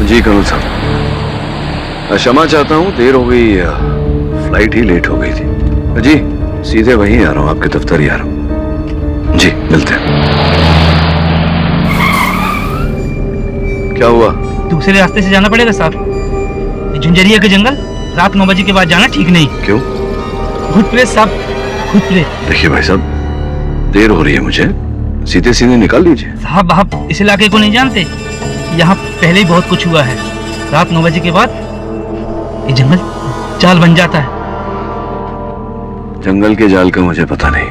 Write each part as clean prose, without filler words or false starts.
जी करूँ साहब, क्षमा चाहता हूँ, देर हो गई, फ्लाइट ही लेट हो गई थी। जी सीधे वहीं आ रहा हूँ, आपके दफ्तर ही आ रहा हूँ। जी मिलते हैं। क्या हुआ? दूसरे रास्ते से जाना पड़ेगा साहब। ये झुंझरिया के जंगल रात 9 बजे के बाद जाना ठीक नहीं। क्यों? भूत प्रेत साहब, भूत प्रेत। देखिए भाई साहब, देर हो रही है मुझे, सीधे सीधे निकाल लीजिए। साहब आप इस इलाके को नहीं जानते, यहाँ पहले ही बहुत कुछ हुआ है। रात 9 बजे के बाद ये जंगल जाल बन जाता है। जंगल के जाल का मुझे पता नहीं,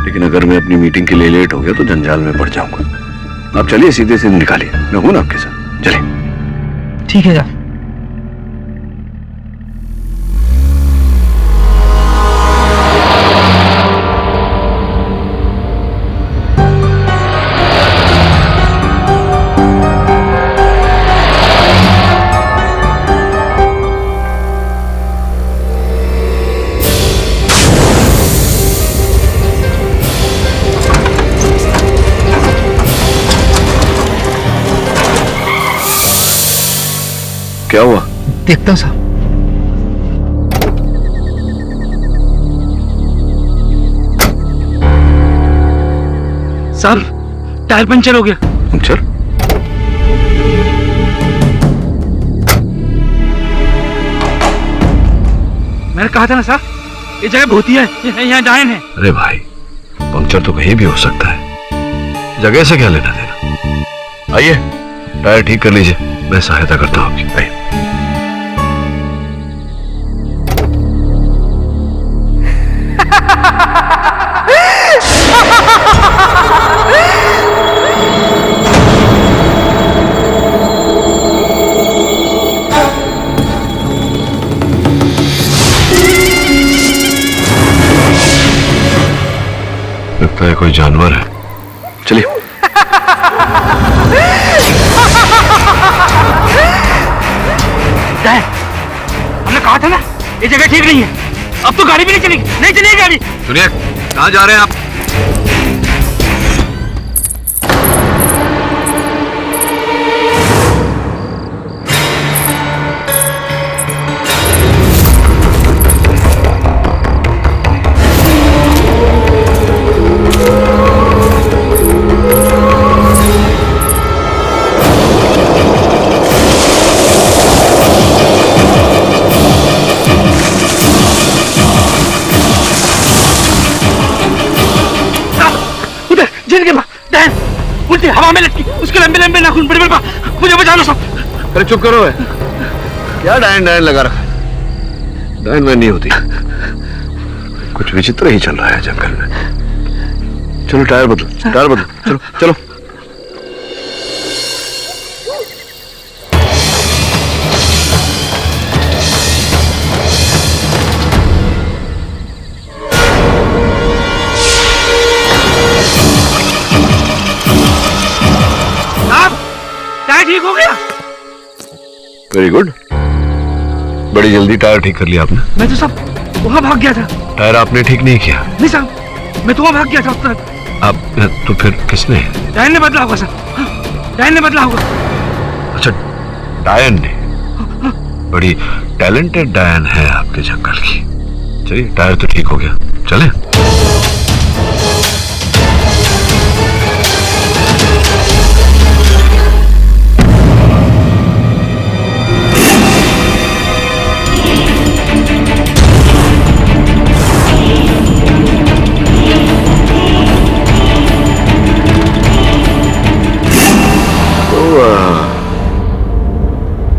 लेकिन अगर मैं अपनी मीटिंग के लिए लेट हो गया तो जंजाल में पड़ जाऊंगा। आप चलिए, सीधे सीधे निकालिए, मैं हूं ना आपके साथ, चलिए। ठीक है साहब। क्या हुआ? देखता हूँ साहब। साहब टायर पंचर हो गया। पंचर? मैंने कहा था ना साहब, ये जगह भूतिया है, यहाँ डायन है। अरे भाई, पंक्चर तो कहीं भी हो सकता है, जगह से क्या लेना देना। आइए टायर ठीक कर लीजिए, मैं सहायता करता हूँ आपकी। आइए। लगता है कोई जानवर है, चलिए। हमने कहा था ना ये जगह ठीक नहीं है, अब तो गाड़ी भी नहीं चलेगी, नहीं चलेगी गाड़ी। सुनिए, कहाँ जा रहे हैं आप? उल्टी हवा में लटकी, उसके लंबे लंबे नाखून, बड़े बड़े, मुझे बचा लो सब। अरे चुप करो, है क्या डायन डायन लगा रखा है? डायन वैन नहीं होती, कुछ विचित्र ही चल रहा है जंगल में। चलो टायर बदलो, टायर बदलो, चलो चलो। ठीक हो गया। वेरी गुड, बड़ी जल्दी टायर ठीक कर लिया आपने। मैं तो सब वहां भाग गया था। टायर आपने ठीक नहीं किया? नहीं साहब, मैं तो वहां भाग गया था उस तरफ। आप तो फिर किसने? डायन ने बदला होगा साहब, डायन ने बदला होगा। अच्छा, डायन ने? बड़ी टैलेंटेड डायन है आपके जंगल की। चलिए टायर तो ठीक हो गया, चले।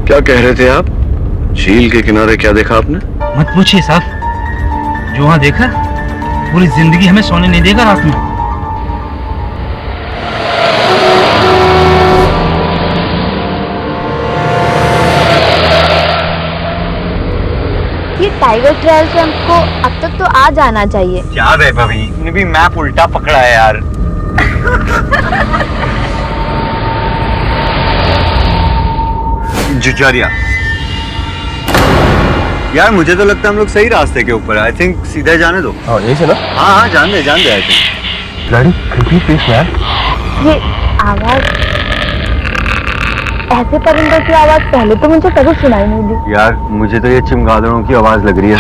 क्या कह रहे थे आप? झील के किनारे क्या देखा आपने? मत पूछिए साहब, जो वहां देखा पूरी जिंदगी हमें सोने नहीं देगा रात में। ये टाइगर ट्रायल से हमको अब तक तो आ जाना चाहिए। क्या वैभवी, तूने भी मैप उल्टा पकड़ा है यार। झुंझरिया यार, मुझे तो लगता है हम लोग सही रास्ते के ऊपर। आई थिंक सीधे जाने दो। हाँ यही से ना? हाँ जान दे आई थिंक। गाड़ी रिपीट प्लीज मैन। ये आवाज ऐसे परिंदों की आवाज पहले तो मुझे कभी सुनाई नहीं दी। यार मुझे तो ये चमगादड़ों की आवाज लग रही है,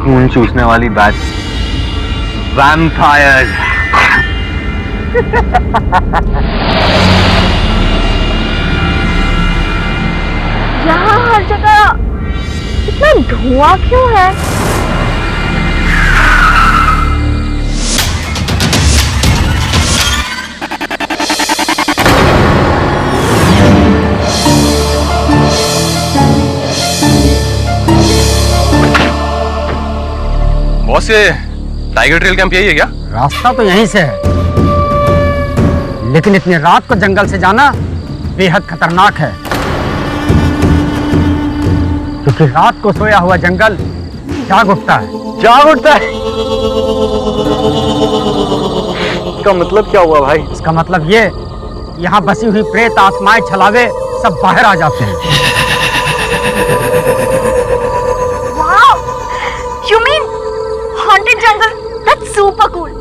खून चूसने वाली बैट, वैम्पायर। यहाँ हर जगह इतना धुआं क्यों है? बॉस, ये टाइगर ट्रेल कैंप यही है क्या? रास्ता तो यहीं से है, लेकिन इतनी रात को जंगल से जाना बेहद खतरनाक है, क्योंकि रात को सोया हुआ जंगल जाग उठता है। जाग उठता है? इसका मतलब क्या हुआ भाई? इसका मतलब ये, यहाँ बसी हुई प्रेत आत्माएं छलावे सब बाहर आ जाते हैं। Wow! You mean haunted jungle? That's super cool.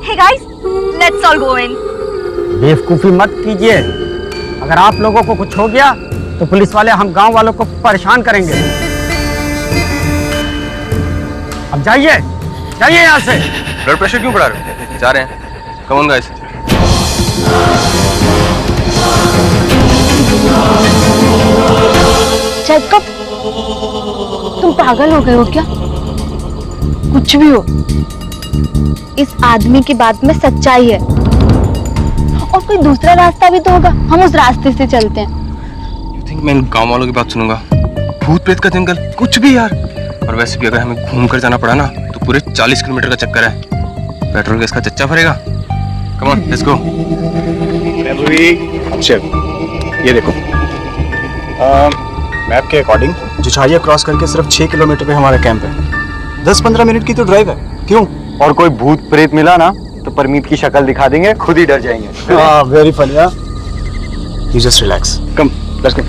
Hey guys, let's all go in. बेवकूफी मत कीजिए, अगर आप लोगों को कुछ हो गया तो पुलिस वाले हम गांव वालों को परेशान करेंगे। अब जाइए जाइए यहाँ से। ब्लड प्रेशर क्यों बढ़ा रहे हो? जा रहे हैं। Come on guys. जैकब, तुम पागल हो गए हो क्या? कुछ भी हो, इस आदमी की बात में सच्चाई है, और कोई दूसरा रास्ता भी तो होगा, हम उस रास्ते से चलते हैं। You think मैं गांव वालों की बात सुनूंगा? भूत प्रेत का जंगल, कुछ भी यार। और वैसे भी अगर हमें घूम कर जाना पड़ा ना, तो पूरे 40 किलोमीटर का चक्कर है। पेट्रोल गैस का चच्चा भरेगा। Come on, let's go. अच्छा, ये देखो, मैप के अकॉर्डिंग जुछारिया क्रॉस करके सिर्फ 6 किलोमीटर पे हमारा कैंप है। 10-15 मिनट की तो ड्राइव है। क्यों? और कोई भूत प्रेत मिला ना तो परमीत की शक्ल दिखा देंगे, खुद ही डर जाएंगे। Very funny. You just relax, come let's go.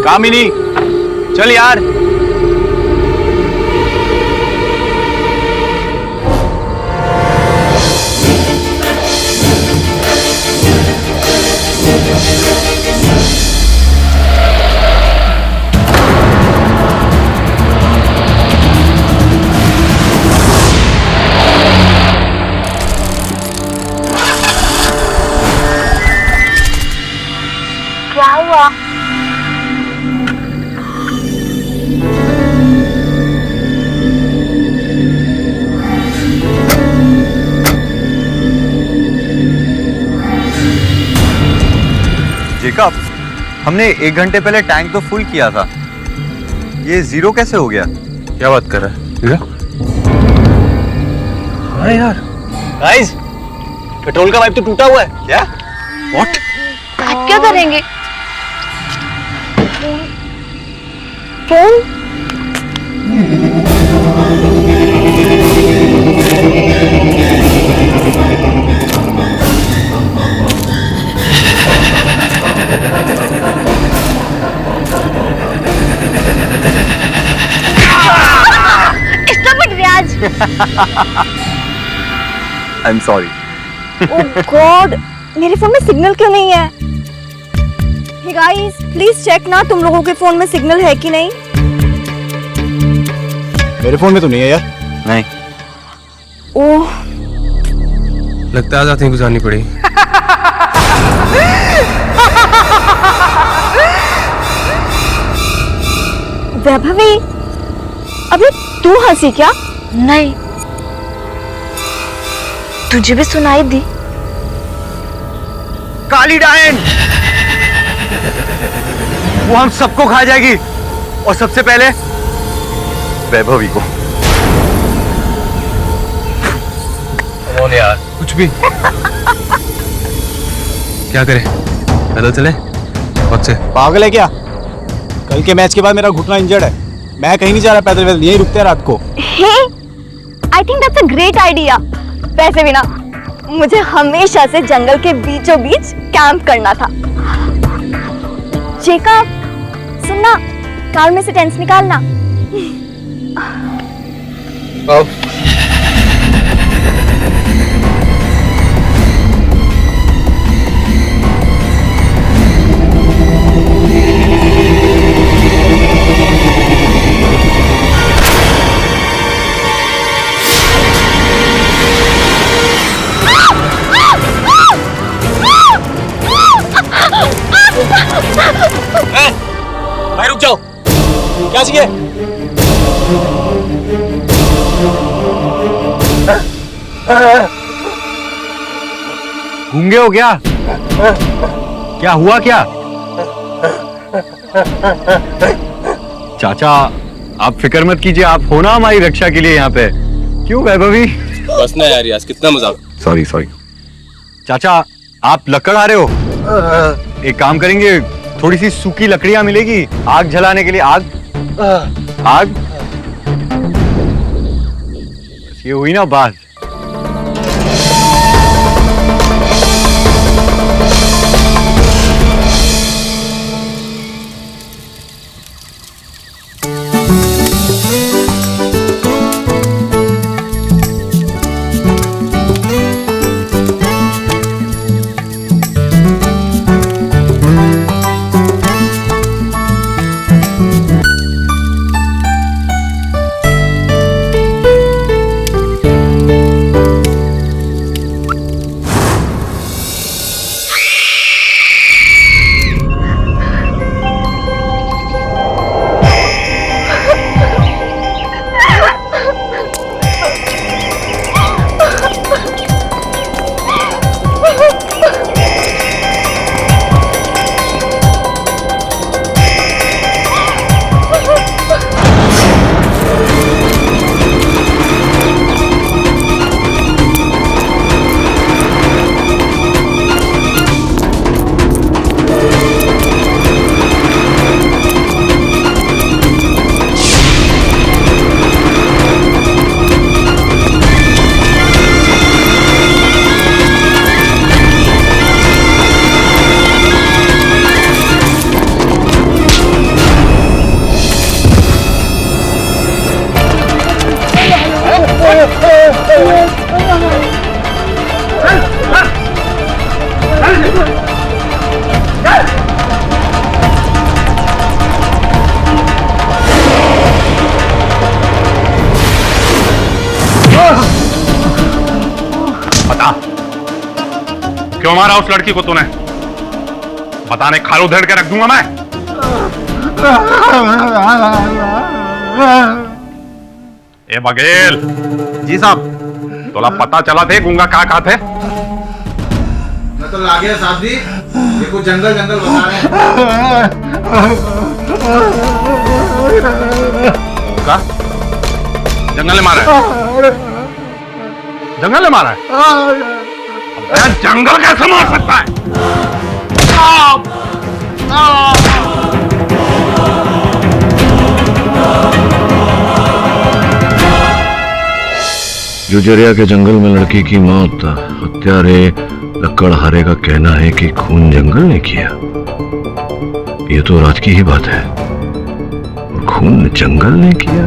Kamini, चल यार। क्या हुआ? जेकब, हमने 1 घंटे पहले टैंक तो फुल किया था, ये 0 कैसे हो गया? क्या बात कर रहा है? अरे यार गाइस, पेट्रोल का पाइप तो टूटा हुआ है। क्या? व्हाट? आप क्या करेंगे? Phone? Stop it, Riyaz. I am sorry. Oh God, मेरे फोन में सिग्नल क्यों नहीं है? हे गाइस, प्लीज चेक ना, तुम लोगों के फोन में सिग्नल है कि नहीं? मेरे फोन में तो नहीं है यार। नहीं। ओह, लगता है आज रात ही गुजारनी पड़ी। वैभवी, अभी तू हंसी क्या? नहीं, तुझे भी सुनाई दी? काली डायन, वो हम सबको खा जाएगी, और सबसे पहले वैभवी को। कौन यार? कुछ भी। क्या करें? पैदल चले? वक्त से। पागल है क्या? कल के मैच के बाद मेरा घुटना इंजर्ड है, मैं कहीं नहीं जा रहा पैदल वैदल, यहीं रुकते हैं रात को। Hey, I think that's a great idea. वैसे भी ना, मुझे हमेशा से जंगल के बीचों बीच कैंप करना था। जेकब, सुनना, कार में से टेंस निकालना। आओ। भाई रुक जाओ, क्या चाहिए? गूंगे हो क्या? क्या हुआ क्या? चाचा आप फिक्र मत कीजिए, आप हो ना हमारी रक्षा के लिए यहाँ पे। क्यों वैभवी? बस ना यार, यार कितना मजाक। Sorry sorry. चाचा आप लकड़ आ रहे हो? एक काम करेंगे, थोड़ी सी सूखी लकड़ियां मिलेगी आग जलाने के लिए। आग आग बस ये हुई ना बात। क्यों मारा उस लड़की को तूने? बताने खाल उधेड़ के रख दूंगा मैं। ए बघेल। जी साहब। तोला पता चला थे गुंगा कहा थे? मैं तो लागे साहब जी, ये कुछ जंगल जंगल बता रहे हैं। का? जंगल ने मारा है? जंगल ने मारा है? जंगल कैसे मार सकता है? जुजरिया के जंगल में लड़की की मौत हत्यारे लकड़हारे का कहना है कि खून जंगल ने किया। ये तो रात की ही बात है, और खून जंगल ने किया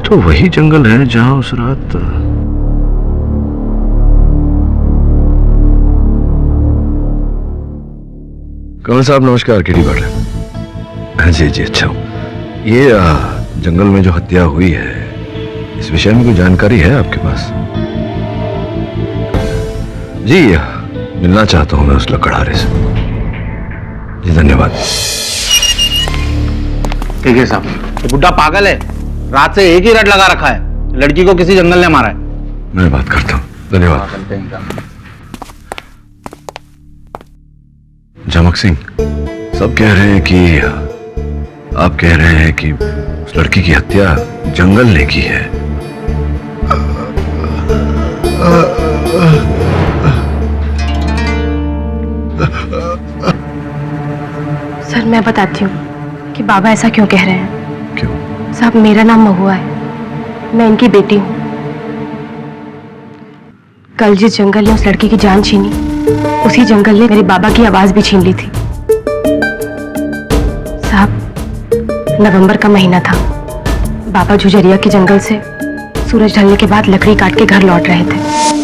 तो वही जंगल है जहां उस रात कमल साहब नमस्कार। केडी बात है? जी जी अच्छा। ये जंगल में जो हत्या हुई है, इस विषय में कोई जानकारी है आपके पास? जी मिलना चाहता हूं मैं उस लकड़हारे से। जी धन्यवाद। ठीक है साहब, ये बुड्ढा पागल है, रात से एक ही रट लगा रखा है, लड़की को किसी जंगल ने मारा है। मैं बात करता हूं, धन्यवाद। झमक सिंह, सब कह रहे हैं कि आप कह रहे हैं कि उस लड़की की हत्या जंगल ने की है। सर मैं बताती हूँ कि बाबा ऐसा क्यों कह रहे हैं। क्यों? साहब मेरा नाम महुआ है, मैं इनकी बेटी हूँ। कल जिस जंगल ने उस लड़की की जान छीनी, उसी जंगल ने मेरे बाबा की आवाज भी छीन ली थी। साहब नवंबर का महीना था, बाबा झुझरिया के जंगल से सूरज ढलने के बाद लकड़ी काट के घर लौट रहे थे।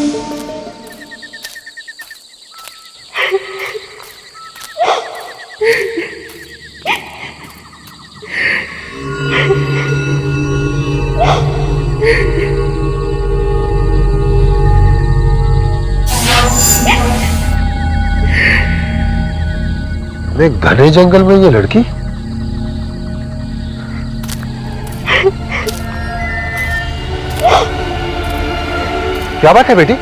घने जंगल में ये लड़की? क्या बात है बेटी,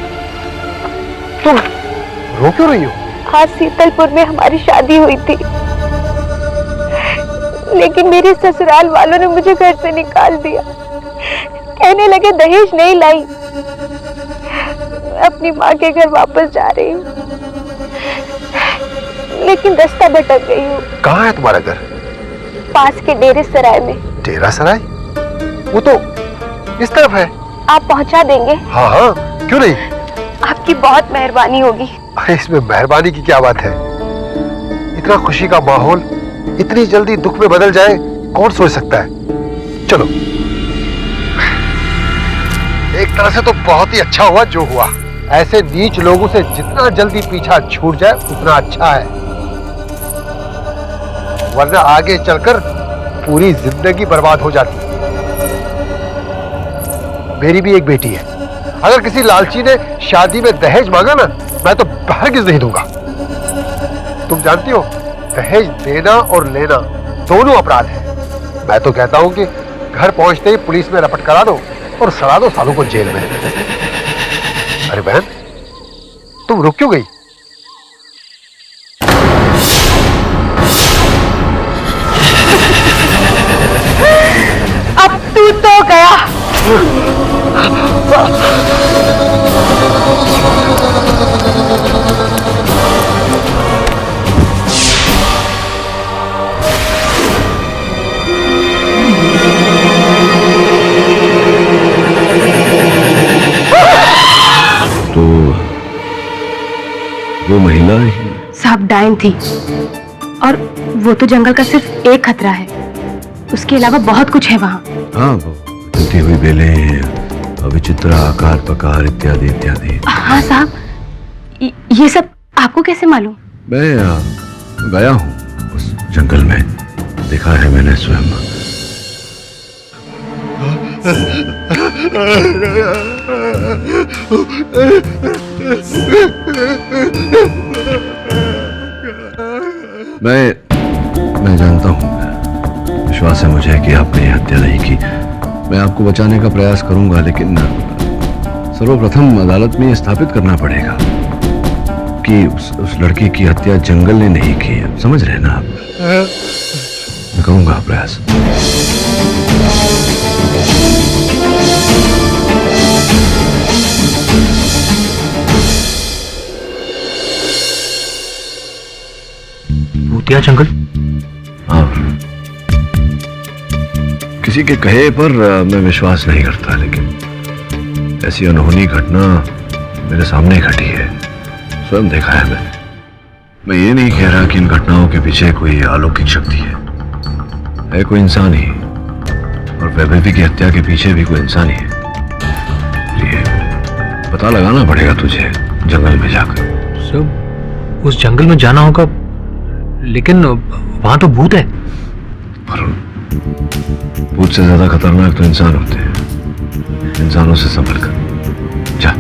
तुम रो क्यों रही हो? आज शीतलपुर में हमारी शादी हुई थी, लेकिन मेरे ससुराल वालों ने मुझे घर से निकाल दिया। कहने लगे दहेज नहीं लाई। मैं अपनी माँ के घर वापस जा रही हूँ, लेकिन रास्ता भटक गई हूँ। कहाँ है तुम्हारा घर? पास के डेरे सराय में। डेरा सराय? वो तो इस तरफ है। आप पहुँचा देंगे? हाँ हाँ, क्यों नहीं। आपकी बहुत मेहरबानी होगी। अरे इसमें मेहरबानी की क्या बात है? इतना खुशी का माहौल इतनी जल्दी दुख में बदल जाए, कौन सोच सकता है। चलो। एक तरह से तो बहुत ही अच्छा हुआ जो हुआ। ऐसे नीच लोगों से जितना जल्दी पीछा छूट जाए उतना अच्छा है, वरना आगे चलकर पूरी जिंदगी बर्बाद हो जाती। मेरी भी एक बेटी है, अगर किसी लालची ने शादी में दहेज मांगा ना, मैं तो हरगिज़ नहीं दूंगा। तुम जानती हो, दहेज देना और लेना दोनों अपराध है। मैं तो कहता हूं कि घर पहुंचते ही पुलिस में रपट करा दो और सड़ा दो सालों को जेल में। अरे बहन, तुम रुक क्यों गई? अब तू तो गया। तो वो महिला साहब डायन थी, और वो तो जंगल का सिर्फ एक खतरा है, उसके अलावा बहुत कुछ है वहाँ। हाँ, वो टूटी हुई बेलें, विचित्र आकार प्रकार इत्यादि इत्यादि। हाँ साहब, ये सब आपको कैसे मालूम? मैं गया हूँ उस जंगल में, देखा है मैंने स्वयं। मैं जानता हूँ, विश्वास है मुझे कि आपने ये हत्या नहीं की। मैं आपको बचाने का प्रयास करूंगा, लेकिन सर्वप्रथम अदालत में ये स्थापित करना पड़ेगा कि उस लड़की की हत्या जंगल ने नहीं की है। समझ रहे ना आप? मैं करूंगा प्रयास। भूतिया जंगल? हाँ, किसी के कहे पर मैं विश्वास नहीं करता, लेकिन ऐसी अनहोनी घटना मेरे सामने घटी है, स्वयं देखा है मैंने। मैं ये नहीं कह रहा कि इन घटनाओं के पीछे कोई अलौकिक शक्ति है कोई इंसान ही, और वैभवी की हत्या के पीछे भी कोई इंसान ही है। ये पता लगाना पड़ेगा तुझे जंगल में जाकर। सब उस जंगल में जाना होगा, लेकिन वहां तो भूत है। पर भूत से ज्यादा खतरनाक तो इंसान होते हैं। इंसानों से संभल कर जा।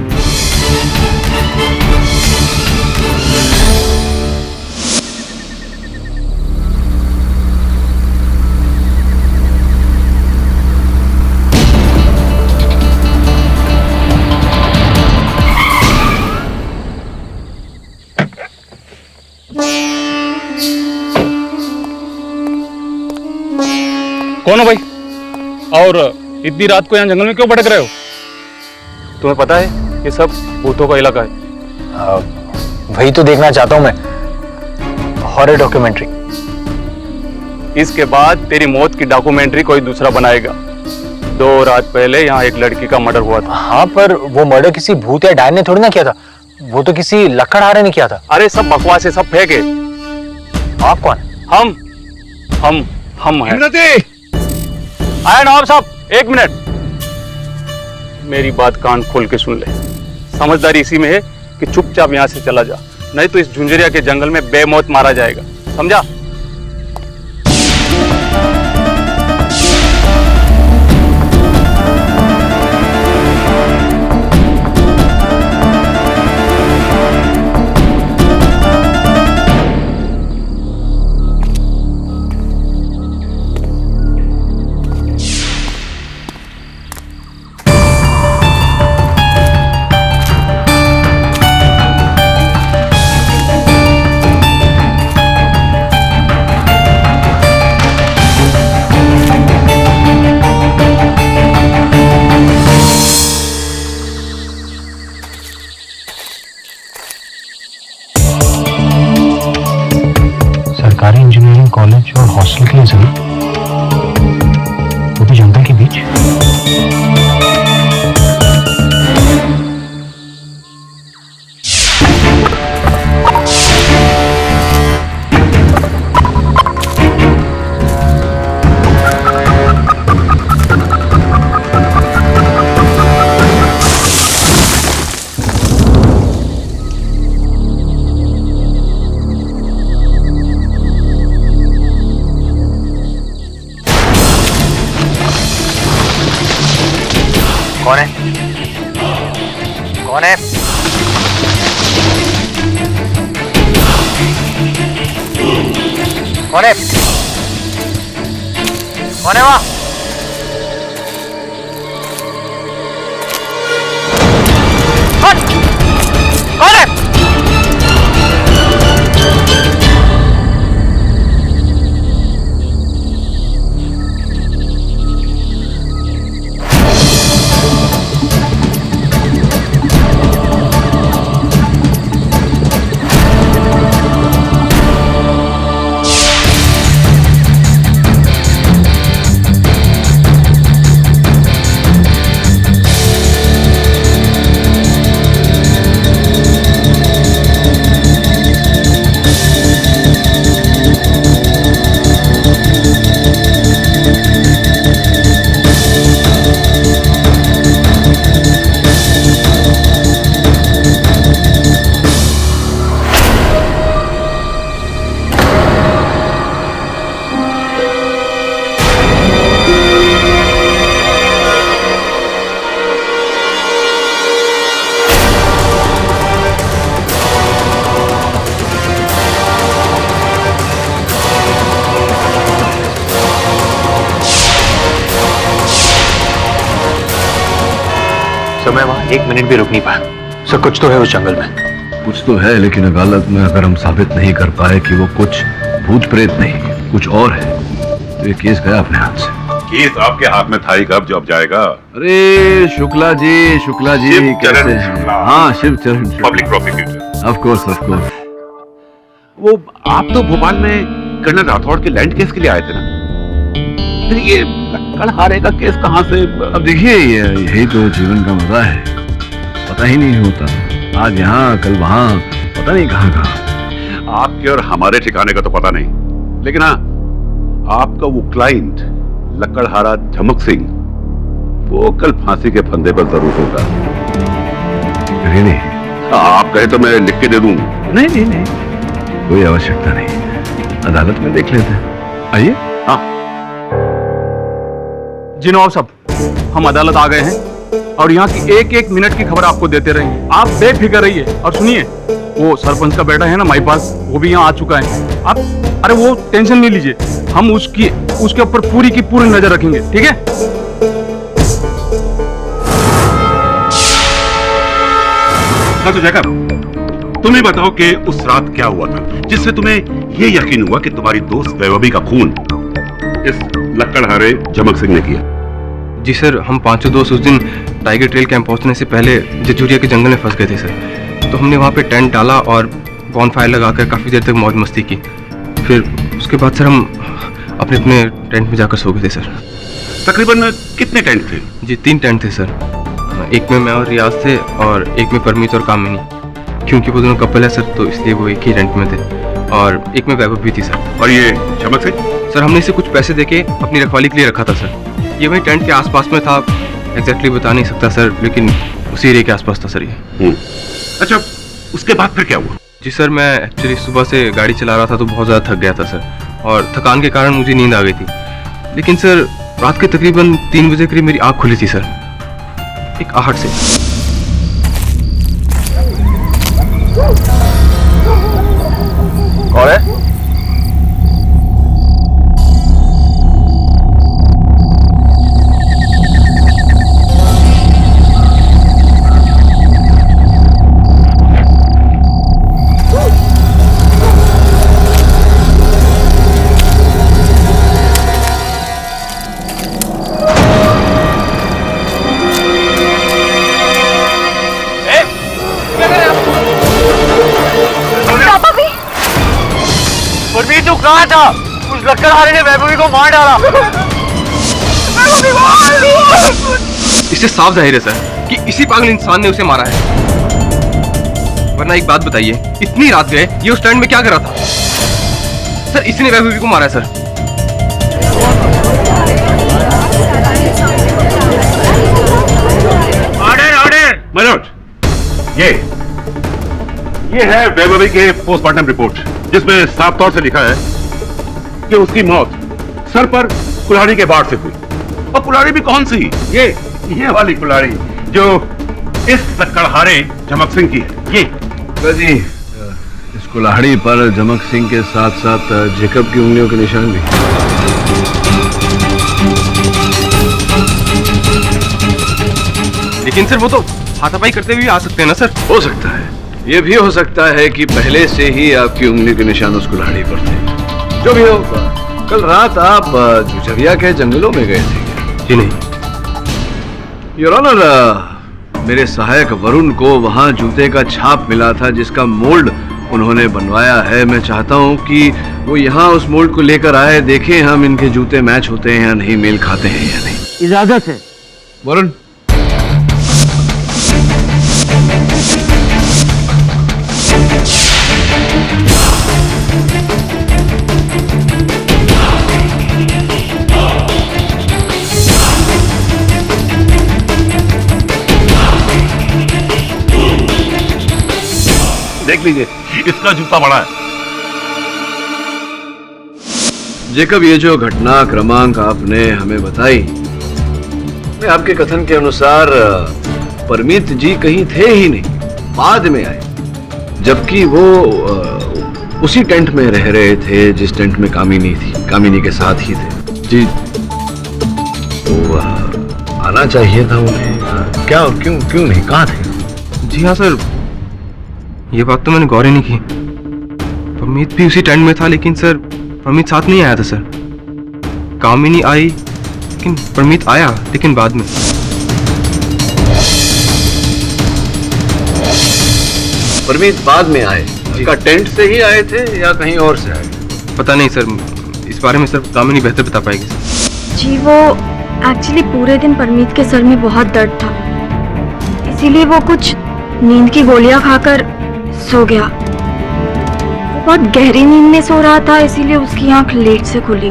कौन हो भाई? और इतनी रात को यहाँ जंगल में क्यों भटक रहे हो? तुम्हें पता है ये सब भूतों का इलाका है। वही तो देखना चाहता हूँ मैं, हॉरर डॉक्यूमेंट्री। इसके बाद तेरी मौत की डॉक्यूमेंट्री कोई दूसरा बनाएगा। 2 रात पहले यहाँ एक लड़की का मर्डर हुआ था। हाँ, पर वो मर्डर किसी भूत या डायन ने थोड़ी ना किया था, वो तो किसी लकड़हारे ने किया था। अरे सब बकवास है, सब फेंक है। आप कौन? हम हैं। आए नवाब साहब, एक मिनट, मेरी बात कान खोल के सुन ले। समझदारी इसी में है कि चुपचाप यहाँ से चला जा, नहीं तो इस झुंझुरिया के जंगल में बेमौत मारा जाएगा, समझा? सरकारी इंजीनियरिंग कॉलेज और हॉस्टल के लिए जमीन, वो भी जंगल के बीच। कौन है? कौन है? कौन है? कौन है वहाँ? कौन? कौन है? समय वहां 1 मिनट भी रुक नहीं पाया। सर कुछ तो है उस जंगल में। कुछ तो है, लेकिन अदालत में अगर हम साबित नहीं कर पाए कि वो कुछ भूत प्रेत नहीं कुछ और है, तो ये केस गया अपने हाथ से। केस आपके हाथ में था ही कब, जब जाएगा। अरे शुक्ला जी शिवचरण कैसे? शुक्ला। हाँ Shivcharan, public prosecutor. Of course. वो आप तो भोपाल में कर्नल राठौड़ के लैंड केस के लिए आए थे ना, फिर ये लक्कड़हारे का केस कहाँ से? अब देखिए यही तो जीवन का मजा है, पता ही नहीं होता, आज यहाँ कल वहाँ, पता नहीं कहाँ कहाँ। आपके और हमारे ठिकाने का तो पता नहीं, लेकिन हाँ आपका वो क्लाइंट लक्कड़हारा झमक सिंह, वो कल फांसी के फंदे पर जरूर होगा। नहीं, आप कहे तो मैं लिख के दे दूं। नहीं, कोई आवश्यकता नहीं, अदालत में देख लेते हैं। आइए। हाँ जी नवाब साहब, हम अदालत आ गए हैं और यहाँ की एक एक मिनट की खबर आपको देते रहेंगे। आप बेफिक्र रहिए और सुनिए, वो सरपंच का बेटा है ना माई पास, वो भी यहाँ आ चुका है। आप अरे वो टेंशन नहीं लीजिए, हम उसके ऊपर पूरी की पूरी नजर रखेंगे, ठीक है? हाँ तो जैकब, तुम ही बताओ कि उस रात क्या हुआ था जिससे तुम्हें ये यकीन हुआ कि तुम्हारी दोस्त वैभवी का खून इस लक्कड़हारे झमक सिंह ने किया? जी सर, हम पांचों दोस्त उस दिन टाइगर ट्रेल कैंप पहुंचने से पहले झुंझुरिया के जंगल में फंस गए थे सर। तो हमने वहाँ पे टेंट डाला और बॉनफायर लगाकर काफ़ी देर तक मौज मस्ती की। फिर उसके बाद सर हम अपने अपने टेंट में जाकर सो गए थे सर। तकरीबन कितने टेंट थे? जी 3 टेंट थे सर। एक में मैं और रियाज थे और एक में परमीत और कामिनी, क्योंकि वो दोनों कपल है सर, तो इसलिए वो एक ही टेंट में थे। और एक में वैभव भी थी सर। और ये झमक सिंह? सर हमने इसे कुछ पैसे देके अपनी रखवाली के लिए रखा था सर। ये वही टेंट के आसपास में था, एग्जैक्टली बता नहीं सकता सर, लेकिन उसी एरिया के आसपास था सर ये। अच्छा, उसके बाद फिर क्या हुआ? जी सर, मैं एक्चुअली सुबह से गाड़ी चला रहा था तो बहुत ज़्यादा थक गया था सर, और थकान के कारण मुझे नींद आ गई थी। लेकिन सर रात के तकरीबन 3 बजे करीब मेरी आँख खुली थी सर, एक आहट से। कौन है? परमीत तू कहाँ था? उस लक्कड़हारे ने वैभवी को मार डाला। इससे साफ जाहिर है सर कि इसी पागल इंसान ने उसे मारा है। वरना एक बात बताइए, इतनी रात गए ये उस टेंट में क्या कर रहा था? सर इसी ने वैभवी को मारा है सर। ऑर्डर ऑर्डर मनोज, ये है वैभवी के पोस्टमार्टम रिपोर्ट, जिसमें साफ तौर से लिखा है कि उसकी मौत सर पर कुल्हाड़ी के वार से हुई। और कुल्हाड़ी भी कौन सी? ये वाली कुल्हाड़ी जो इस लक्कड़हारे झमक सिंह की है। ये जी, इस कुल्हाड़ी पर झमक सिंह के साथ साथ जेकब की उंगलियों के निशान भी। लेकिन सर वो तो हाथापाई करते हुए आ सकते हैं ना सर? हो सकता है, ये भी हो सकता है कि पहले से ही आपकी उंगली के निशान उस कुल्हाड़ी पर थे। जो भी हो, कल रात आप जुझरिया के जंगलों में गए थे? जी नहीं। योर ऑनर, मेरे सहायक वरुण को वहां जूते का छाप मिला था जिसका मोल्ड उन्होंने बनवाया है। मैं चाहता हूं कि वो यहाँ उस मोल्ड को लेकर आए, देखें हम इनके जूते मैच होते हैं या नहीं, मेल खाते हैं या नहीं। इजाजत है वरुण। देख लीजिए, इसका जूता बड़ा है। जेकब, ये जो घटना क्रमांक आपने हमें बताई, मैं आपके कथन के अनुसार परमीत जी कहीं थे ही नहीं, बाद में आए, जबकि वो उसी टेंट में रह रहे थे जिस टेंट में कामिनी थी, कामिनी के साथ ही थे। जी, तो आना चाहिए था उन्हें। क्या, क्यों नहीं, कहाँ थे? जी हाँ सर, ये बात तो मैंने गौर ही नहीं की। परमीत भी उसी टेंट में था, लेकिन सर परमीत साथ नहीं आया था सर। कामिनी आई, लेकिन परमीत आया, लेकिन बाद में। परमीत बाद में आए? क्या टेंट से ही आए थे या कहीं और से आए? पता नहीं सर, इस बारे में सर कामिनी बेहतर बता पाएगी सर। जी, वो एक्चुअली पूरे दिन परमीत के सर में बहुत दर्द था, इसीलिए वो कुछ नींद की गोलियां खाकर सो गया। वो बहुत गहरी नींद में सो रहा था, इसीलिए उसकी आंख लेट से खुली।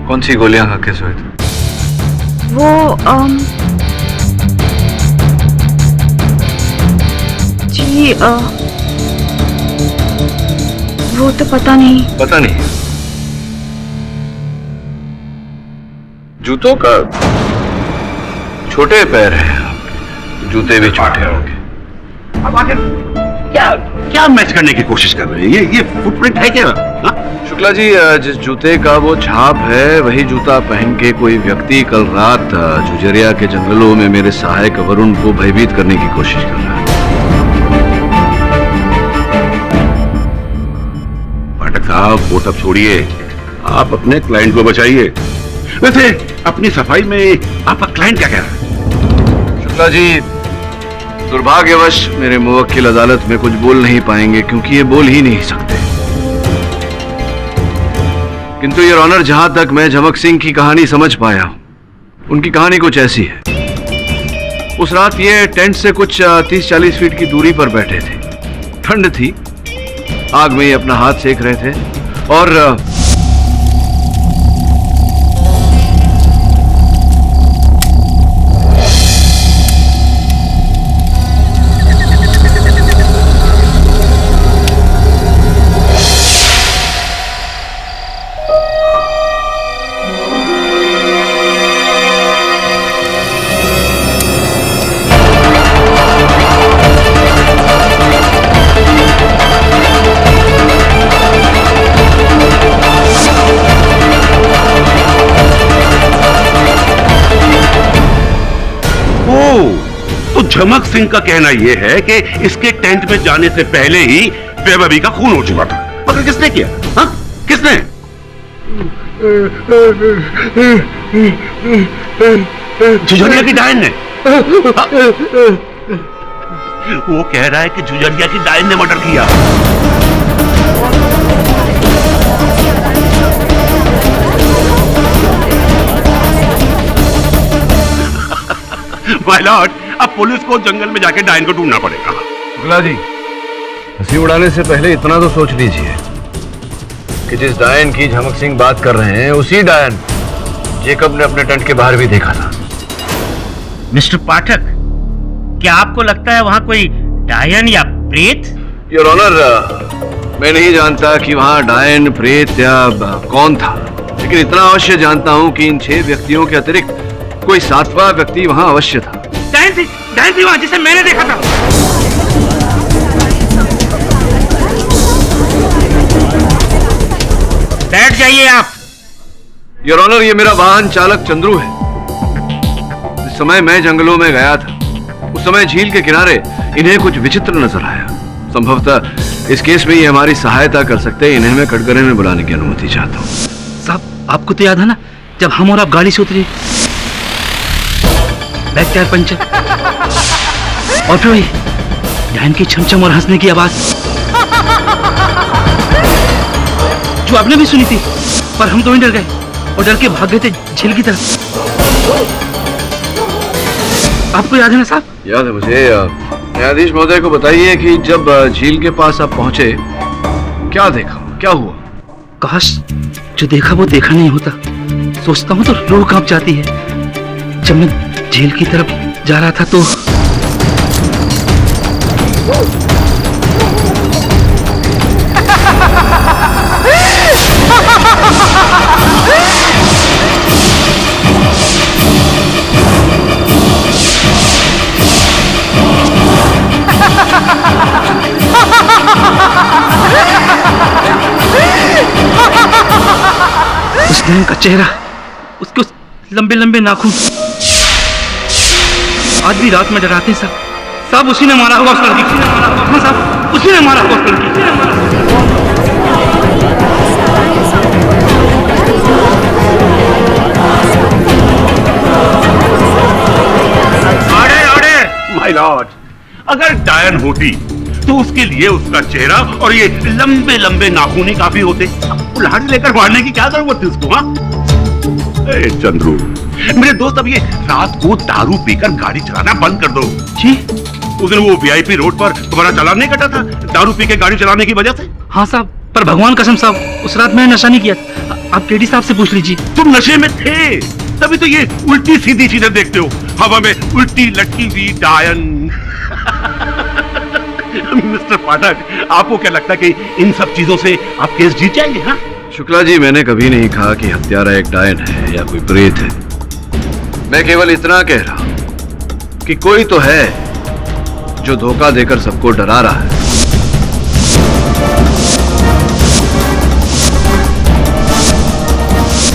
कौन सी गोलियां खा के सोए थे? वो जी वो तो पता नहीं। जूतों का छोटे पैर हैं आपके, जूते भी छोटे होंगे। अब आखिर क्या मैच करने की कोशिश कर रहे हैं? ये फुटप्रिंट है क्या? शुक्ला जी, जिस जूते का वो छाप है, वही जूता पहन के कोई व्यक्ति कल रात जुझरिया के जंगलों में मेरे सहायक वरुण को भयभीत करने की कोशिश कर रहा है। पाठक साहब, वो सब छोड़िए, आप अपने क्लाइंट को बचाइए। वैसे अपनी सफाई में आपका क्लाइंट क्या कह रहा है? शुक्ला जी, दुर्भाग्यवश मेरे मुवक्किल अदालत में कुछ बोल नहीं पाएंगे, क्योंकि ये बोल ही नहीं सकते। किंतु योर ऑनर, जहां तक मैं झमक सिंह की कहानी समझ पाया हूं, उनकी कहानी कुछ ऐसी है। उस रात ये टेंट से कुछ 30-40 फीट की दूरी पर बैठे थे। ठंड थी, आग में ये अपना हाथ सेक रहे थे और झमक सिंह का कहना यह है कि इसके टेंट में जाने से पहले ही वैभवी का खून हो चुका था। मगर किसने किया? हाँ, किसने? झुझरिया की डायन ने। वो कह रहा है कि झुझरिया की डायन ने मर्डर किया। माय लॉर्ड, अब पुलिस को जंगल में जाके डायन को ढूंढना पड़ेगा। शुक्ला जी, हंसी उड़ाने से पहले इतना तो सोच लीजिए कि जिस डायन की झमक सिंह बात कर रहे हैं उसी डायन जेकब ने अपने टेंट के बाहर भी देखा था। मिस्टर पाठक, क्या आपको लगता है वहां कोई डायन या प्रेत? योर ऑनर, मैं नहीं जानता कि वहां डायन, प्रेत या कौन था, लेकिन इतना अवश्य जानता हूं कि इन 6 व्यक्तियों के अतिरिक्त कोई 7वां व्यक्ति वहां अवश्य था। डायन थी वहां, जिसे मैंने देखा था। बैठ जाइए आप। योर ऑनर, ये मेरा वाहन चालक चंद्रू है। जिस समय मैं जंगलों में गया था उस समय झील के किनारे इन्हें कुछ विचित्र नजर आया। संभवतः इस केस में ये हमारी सहायता कर सकते हैं। इन्हें मैं कटघरे में बुलाने की अनुमति चाहता हूँ। साहब, आपको तो याद है ना जब हम और आप गाड़ी से उतरे, बैक टायर पंचर और फिर वही डायन की छमछम और हंसने की आवाज जो आपने भी सुनी थी, पर हम तो ही डर गए और डर के भाग गए थे झील की तरफ। आपको याद है ना साहब? याद है मुझे। न्यायाधीश महोदय को बताइए कि जब झील के पास आप पहुंचे क्या देखा, क्या हुआ? काश जो देखा वो देखा नहीं होता। सोचता हूँ तो रूह कांप जाती है। जब मैं झील की तरफ जा रहा था तो उस डायन का चेहरा, उसके उस लंबे लंबे नाखून आज भी रात में डराते हैं साहब। उसी ने मारा होगा उस लड़की को। हाँ साहब, उसी ने मारा होगा उस लड़की को। माय लॉर्ड, अगर डायन होती तो उसके लिए उसका चेहरा और ये लंबे लंबे नाखून ही काफी होते। कुल्हाड़ी लेकर मारने की क्या जरूरत थी उसको? हाँ चंद्रू, मेरे दोस्त, अब ये रात को दारू पीकर गाड़ी चलाना बंद कर दो। जी? उस दिन वो वीआईपी रोड पर तुम्हारा चालान नहीं कटा था दारू पी के गाड़ी चलाने की वजह से? हाँ साहब, पर भगवान कसम साहब उस रात मैंने नशा नहीं किया। आप केडी साहब से पूछ लीजिए। तुम नशे में थे तभी तो ये उल्टी सीधी चीजें देखते हो। हवा में उल्टी लटकी हुई डायन। मिस्टर पाठक, आपको क्या लगता है कि इन सब चीजों से आप केस जीत जाएंगे? हाँ शुक्ला जी, मैंने कभी नहीं कहा कि हत्यारा एक डायन है या कोई प्रेत है। मैं केवल इतना कह रहा हूं कि कोई तो है जो धोखा देकर सबको डरा रहा है।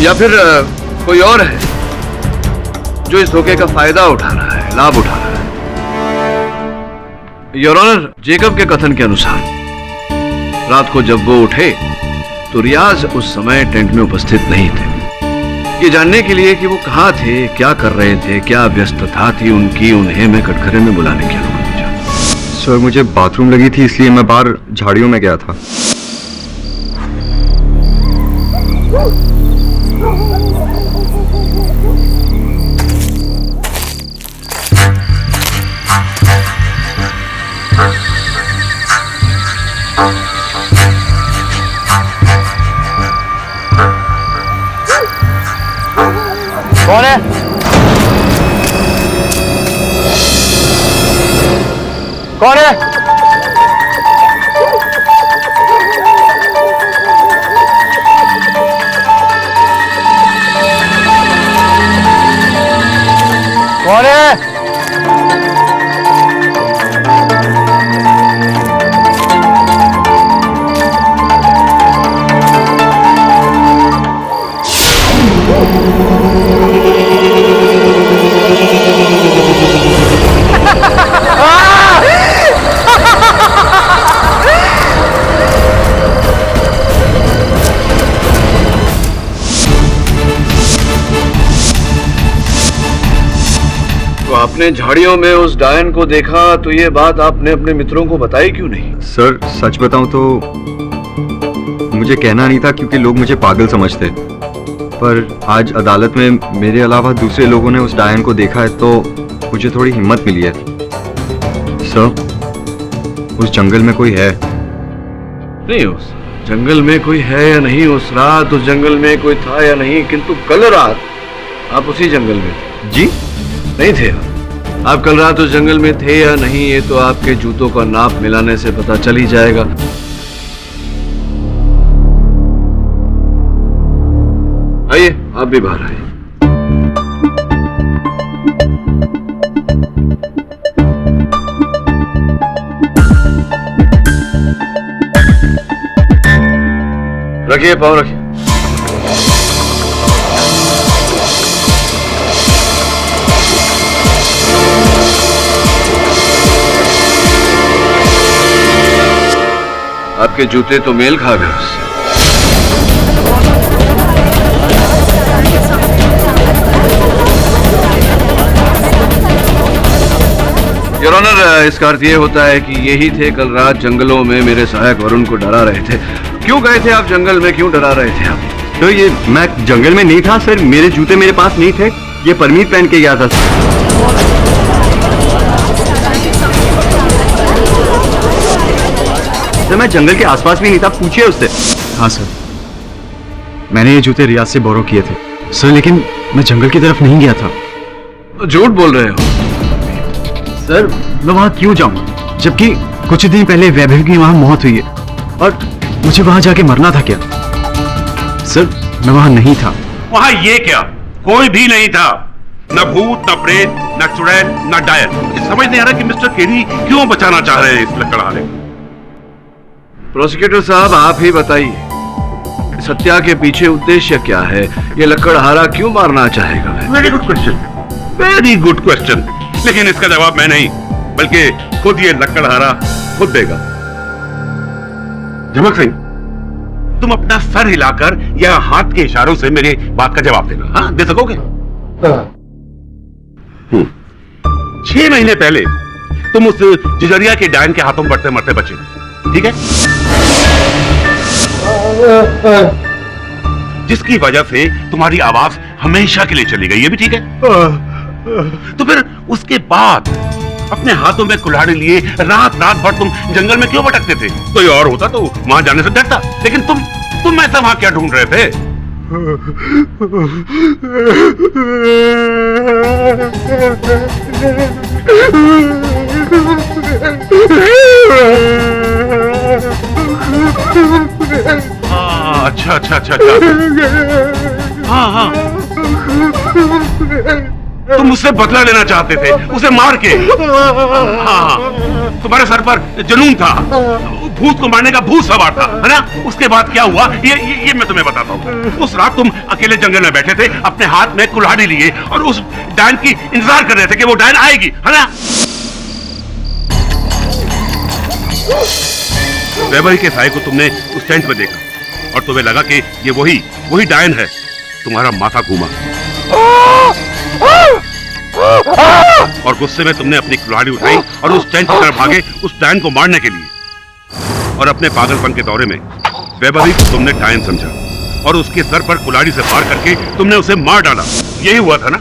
या फिर कोई और है जो इस धोखे का फायदा उठा रहा है, लाभ उठा रहा है। योर ऑनर, जेकब के कथन के अनुसार रात को जब वो उठे तो रियाज उस समय टेंट में उपस्थित नहीं थे। ये जानने के लिए कि वो कहाँ थे, क्या कर रहे थे, क्या व्यस्तता थी उनकी, उन्हें मैं कटघरे में बुलाने की अनुमति चाहता हूं। सर, मुझे बाथरूम लगी थी इसलिए मैं बाहर झाड़ियों में गया था। कौन है? कौन है? कौन है? तो आपने झाड़ियों में उस डायन को देखा तो ये बात आपने अपने मित्रों को बताई क्यों नहीं? सर सच बताऊं तो मुझे कहना नहीं था क्योंकि लोग मुझे पागल समझते, पर आज अदालत में मेरे अलावा दूसरे लोगों ने उस डायन को देखा है तो मुझे थोड़ी हिम्मत मिली है। सर उस जंगल में कोई है? नहीं, उस जंगल में कोई है या नहीं, उस रात उस जंगल में कोई था या नहीं, किंतु कल रात आप उसी जंगल में थे। जी नहीं थे आप कल रात उस जंगल में थे या नहीं, ये तो आपके जूतों का नाप मिलाने से पता चल ही जाएगा। आइए, आप भी बाहर आइए। रखिए, पाँव रखिए। आपके जूते तो मेल खा गए उससे। योर ऑनर, इसका अर्थ ये होता है कि यही थे कल रात जंगलों में मेरे सहायक वरुण को डरा रहे थे। क्यों गए थे आप जंगल में, क्यों डरा रहे थे आप? तो ये मैं जंगल में नहीं था सर, मेरे जूते मेरे पास नहीं थे, ये परमीत पहन के गया था सर। मैं जंगल के आसपास भी नहीं था, पूछिए उससे। हाँ सर, मैंने ये जूते रियाज से बोरो किए थे सर, लेकिन मैं जंगल की तरफ नहीं गया था। झूठ बोल रहे हो सर। मैं वहां क्यों जाऊं जबकि कुछ दिन पहले वैभव की वहां मौत हुई है और मुझे वहां जाके मरना था क्या? सर मैं वहां नहीं था। वहां ये क्या, कोई भी नहीं था, न भूत न प्रेत न चुड़ैल न डायन। मुझे समझ नहीं आ रहा कि मिस्टर केरी क्यों बचाना चाह रहे हैं इस लकड़हारे को। प्रोसिक्यूटर साहब, आप ही बताइए, सत्या के पीछे उद्देश्य क्या है? ये लकड़हारा क्यों मारना चाहेगा? Very good question, very good question. लेकिन इसका जवाब मैं नहीं बल्कि खुद ये लकड़हारा खुद देगा। झमक सिंह, तुम अपना सर हिलाकर या हाथ के इशारों से मेरी बात का जवाब देना। हाँ, दे सकोगे? 6 महीने पहले तुम उस जिजरिया के डायन के हाथों मरते मरते बचे, ठीक है? जिसकी वजह से तुम्हारी आवाज हमेशा के लिए चली गई, ये भी ठीक है? तो फिर उसके बाद अपने हाथों में कुल्हाड़ी लिए रात रात भर तुम जंगल में क्यों भटकते थे? कोई और होता तो वहां जाने से डरता, लेकिन तुम ऐसा वहां क्या ढूंढ रहे थे? अच्छा अच्छा अच्छा अच्छा, हाँ। तुम मुझसे बदला लेना चाहते थे, उसे मार के। हाँ, तुम्हारे सर पर जुनून था, भूत को मारने का भूत सवार था, है ना? उसके बाद क्या हुआ ये मैं तुम्हें बताता हूँ। उस रात तुम अकेले जंगल में बैठे थे, अपने हाथ में कुल्हाड़ी लिए और उस डायन की इंतजार कर रहे थे कि वो डायन आएगी, है ना? वैभवी के साय को तुमने उस टेंट में देखा और तुम्हें लगा कि ये वही डायन है। तुम्हारा माथा घूमा और गुस्से में तुमने अपनी कुल्हाड़ी उठाई और उस टेंट की तरफ भागे उस डायन को मारने के लिए। और अपने पागलपन के दौरे में वैभवी को तुमने डायन समझा और उसके सर पर कुल्हाड़ी से वार करके तुमने उसे मार डाला। यही हुआ था ना?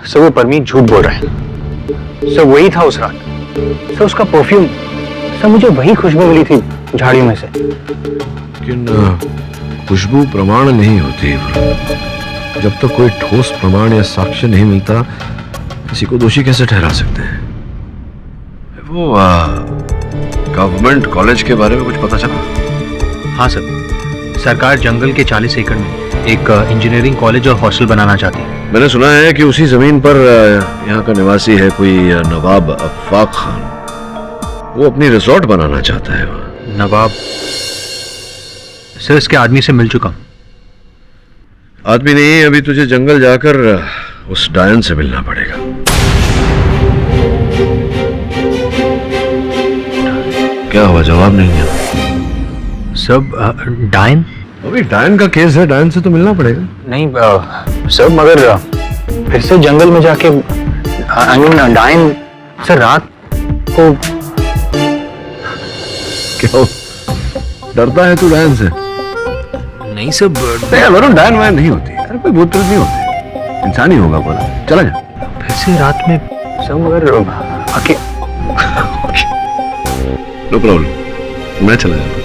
सर वो परमीत झूठ बोल रहे हैं। सर वही था उस रात। सर उसका परफ्यूम, सर मुझे वही खुशबू मिली थी झाड़ियों में से। लेकिन खुशबू प्रमाण नहीं होती। जब तक कोई ठोस प्रमाण या साक्ष्य नहीं मिलता, किसी को दोषी कैसे ठहरा सकते हैं? वो गवर्नमेंट कॉलेज के बारे में कुछ पता चला? हाँ सर, सरकार जंगल के 40 एकड़ में एक इंजीनियरिंग कॉलेज और हॉस्टल बनाना चाहती है। मैंने सुना है कि उसी जमीन पर यहाँ का निवासी है कोई नवाब अफाक खान। वो अपनी रिसोर्ट बनाना चाहता है वहाँ। नवाब? सर, इसके आदमी से मिल चुका हूँ। आदमी नहीं, अभी तुझे जंगल जाकर उस डायन से मिलना पड़ेगा। क्या हुआ, जवाब नहीं दिया? सब डायन? अभी डायन का केस है, डायन से तो मिलना पड़ेगा। नहीं सर, मगर फिर से जंगल में जाके आई मीन डायन सर रात को। क्या डरता है तू डायन से? नहीं सब वरुण, डायन वायन नहीं होती। अरे कोई भूत प्रेत नहीं होते, इंसान ही होगा पूरा। चला जा। फिर से रात में सब मगर आके नो प्रॉब्लम, मैं चला जाता।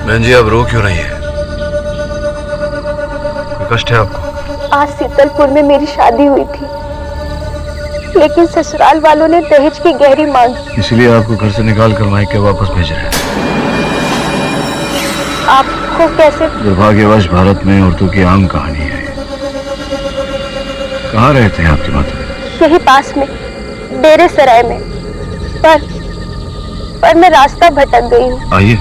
बहन जी, आप रो क्यों रही है? कोई कष्ट है आपको? आज शीतलपुर में मेरी शादी हुई थी, लेकिन ससुराल वालों ने दहेज की गहरी मांग, इसलिए आपको घर से निकाल कर मायके वापस भेज रहे हैं। आपको कैसे? दुर्भाग्यवश भारत में औरतों की आम कहानी है। कहाँ रहते हैं आपकी माता? यही पास में डेरे सराय में, पर मैं रास्ता भटक गई हूँ। आइए,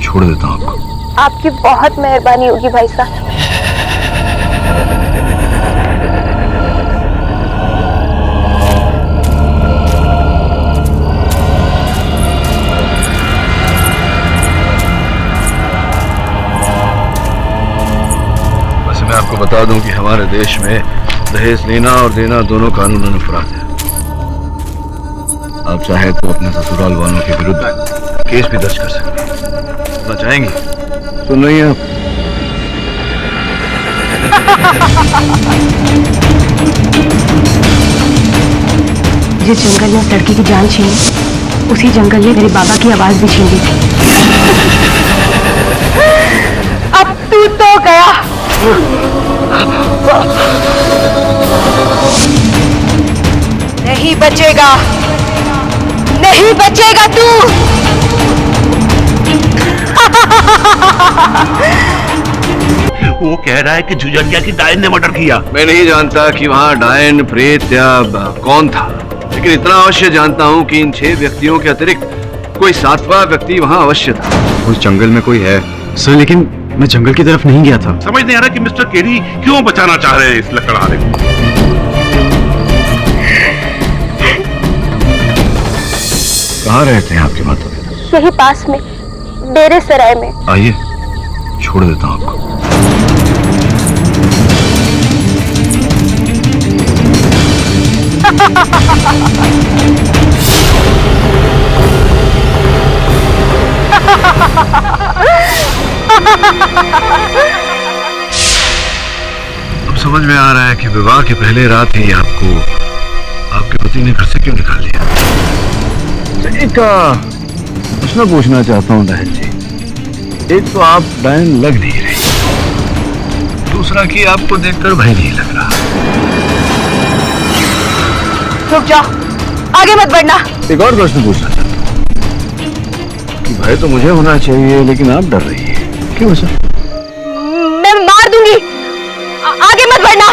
छोड़ देता हूँ आपको। आपकी बहुत मेहरबानी होगी भाई साहब। वैसे मैं आपको बता दूं कि हमारे देश में दहेज लेना और देना दोनों कानूनन अपराध है। आप चाहे तो अपने ससुराल वालों के विरुद्ध केस भी दर्ज कर सकते हैं। सुनना चाहेंगे? सुन रही हैं आप? जिस जंगल ने उस लड़की की जान छीनी, उसी जंगल ने मेरे बाबा की आवाज भी छीन ली थी। अब तू तो गया। नहीं बचेगा, नहीं बचेगा तू। वो कह रहा है कि झुझरिया की डायन ने मर्डर किया। मैं नहीं जानता कि वहाँ डायन, प्रेत या कौन था, लेकिन इतना अवश्य जानता हूँ कि इन 6 व्यक्तियों के अतिरिक्त कोई 7वां व्यक्ति वहाँ अवश्य था। उस जंगल में कोई है। सर, लेकिन मैं जंगल की तरफ नहीं गया था। समझ नहीं आ रहा कि मिस्टर केरी क्यों बचाना चाह रहे हैं इस लकड़हारे को। कहाँ रहते हैं आपके माता पिता? यही पास में डेरे सराय में। आइए, छोड़ देता हूँ आपको। अब समझ में आ रहा है कि विवाह के पहले रात ही आपको आपके पति ने घर से क्यों निकाल दिया। एक प्रश्न पूछना चाहता हूँ डायन जी। एक तो आप डायन लग नहीं रही, दूसरा कि आपको देखकर भय नहीं लग रहा। रुक जाओ, आगे मत बढ़ना। एक और प्रश्न पूछना चाहता हूँ कि भय तो मुझे होना चाहिए लेकिन आप डर रही है, क्यों ऐसा? मैं मार दूंगी, आगे मत बढ़ना।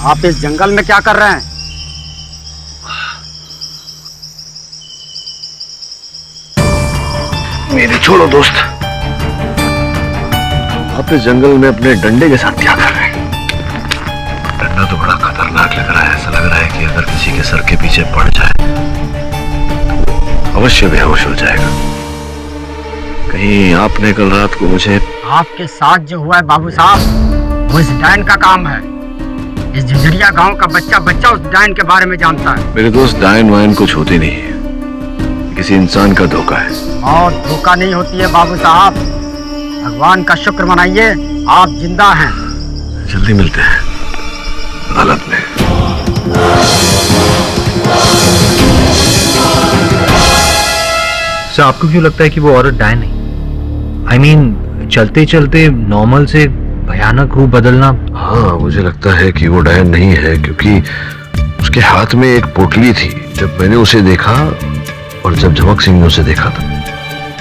आप इस जंगल में क्या कर रहे हैं? मेरे छोड़ो दोस्त, आप इस जंगल में अपने डंडे के साथ क्या कर रहे हैं? डंडा तो बड़ा खतरनाक लग रहा है। ऐसा लग रहा है कि अगर किसी के सर के पीछे पड़ जाए तो अवश्य बेहोश हो जाएगा। कहीं आपने कल रात को मुझे... आपके साथ जो हुआ है बाबू साहब, वो इस डायन का काम है। इस झिझरिया गांव का बच्चा बच्चा उस डायन के बारे में जानता है। मेरे दोस्त, डायन वायन कुछ होती नहीं है, किसी इंसान का धोखा है। और धोखा नहीं होती है बाबू साहब। भगवान का शुक्र मनाइए, आप जिंदा हैं। जल्दी मिलते हैं अदालत में। सर, आपको क्यों लगता है कि वो औरत डायन है? आई मीन, चलते चलते नॉर्मल से भयानक रूप बदलना। हाँ, मुझे लगता है कि वो डायन नहीं है, क्योंकि उसके हाथ में एक पोटली थी जब मैंने उसे देखा, और जब झमक सिंह ने उसे देखा था।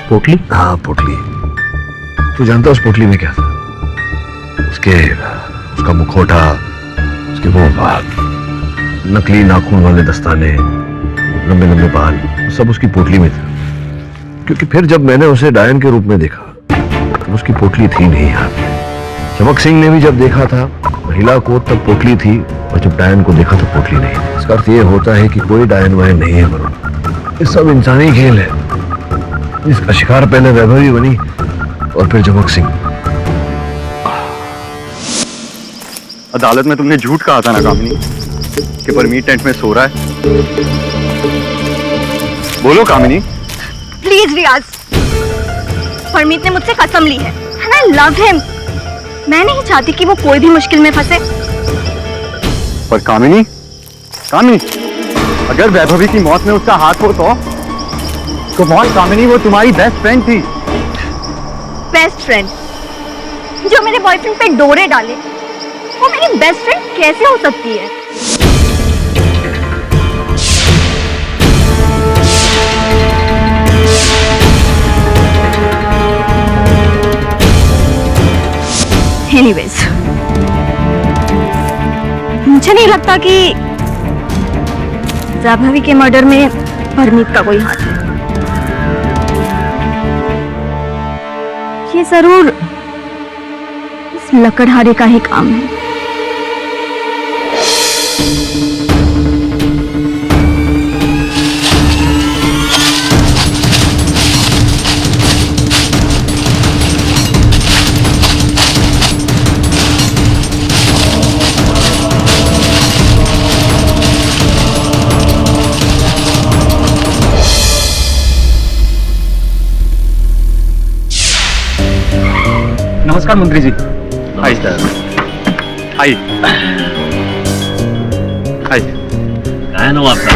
पोटली? हाँ, पोटली। तू जानता उस पोटली में क्या था? उसका मुखौटा, उसके वो नकली नाखून वाले दस्ताने, लंबे लंबे बाल, सब उसकी पोटली में था। क्योंकि फिर जब मैंने उसे डायन के रूप में देखा तो उसकी पोटली थी नहीं हाथ में। चमक सिंह ने भी जब देखा था महिला को तब पोटली थी, और जब डायन को देखा तो पोटली नहीं थी। इसका अर्थ ये होता है कि कोई डायन वायन नहीं है वरुण। ये सब इंसानी खेल है। इसका शिकार पहले वैभवी बनी और फिर चमक सिंह। अदालत में तुमने झूठ कहा था ना कामिनी कि परमीत टेंट में सो रहा है। बोलो कामिनी। प्लीज रियाज, परमीत ने मुझसे कसम ली है and I love him। मैं नहीं चाहती कि वो कोई भी मुश्किल में फंसे। पर कामिनी, अगर वैभवी की मौत में उसका हाथ हो तो बहुत कामिनी, वो तुम्हारी बेस्ट फ्रेंड थी। बेस्ट फ्रेंड जो मेरे बॉयफ्रेंड पे डोरे डाले, वो मेरी बेस्ट फ्रेंड कैसे हो सकती है? एनीवेज, मुझे नहीं लगता कि वैभवी के मर्डर में परमीत का कोई हाथ है। ये जरूर इस लकड़हारे का ही काम है। नमस्कार मंत्री जी। Hi sir. हाय हाय। काय नाव आपलं?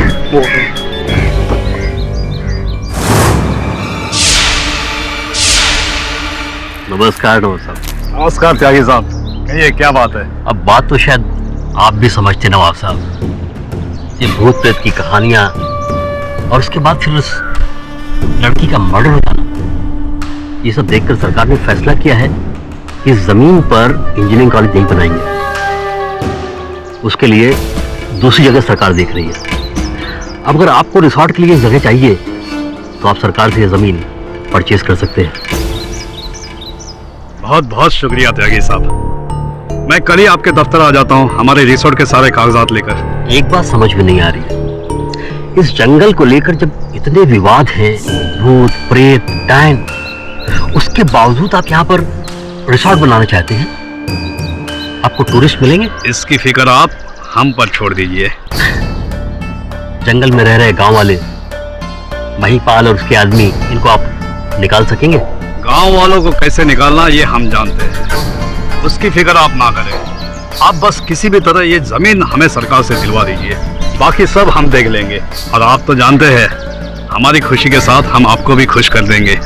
नमस्कार नमस्कार। नमस्कार त्यागी साहब, कहिए क्या बात है? अब बात तो शायद आप भी समझते नवाब साहब। ये भूत प्रेत की कहानियां और उसके बाद फिर उस लड़की का मर्डर होता ना, ये सब देखकर सरकार ने फैसला किया है कि जमीन पर इंजीनियरिंग कॉलेज नहीं बनाएंगे। उसके लिए दूसरी जगह सरकार देख रही है। अब अगर आपको रिसोर्ट के लिए जगह चाहिए तो आप सरकार से ये जमीन परचेज कर सकते हैं। बहुत बहुत शुक्रिया त्यागी साहब। मैं कल ही आपके दफ्तर आ जाता हूँ हमारे रिसोर्ट के सारे कागजात लेकर। एक बात समझ में नहीं आ रही, इस जंगल को लेकर जब इतने विवाद हैं, भूत प्रेत डायन, उसके बावजूद आप यहाँ पर रिसोर्ट बनाना चाहते हैं। आपको टूरिस्ट मिलेंगे? इसकी फिक्र आप हम पर छोड़ दीजिए। जंगल में रह रहे गांव वाले, महिपाल और उसके आदमी, इनको आप निकाल सकेंगे? गांव वालों को कैसे निकालना ये हम जानते हैं, उसकी फिक्र आप ना करें। आप बस किसी भी तरह ये जमीन हमें सरकार से दिलवा दीजिए, बाकी सब हम देख लेंगे। और आप तो जानते हैं हमारी खुशी के साथ हम आपको भी खुश कर देंगे।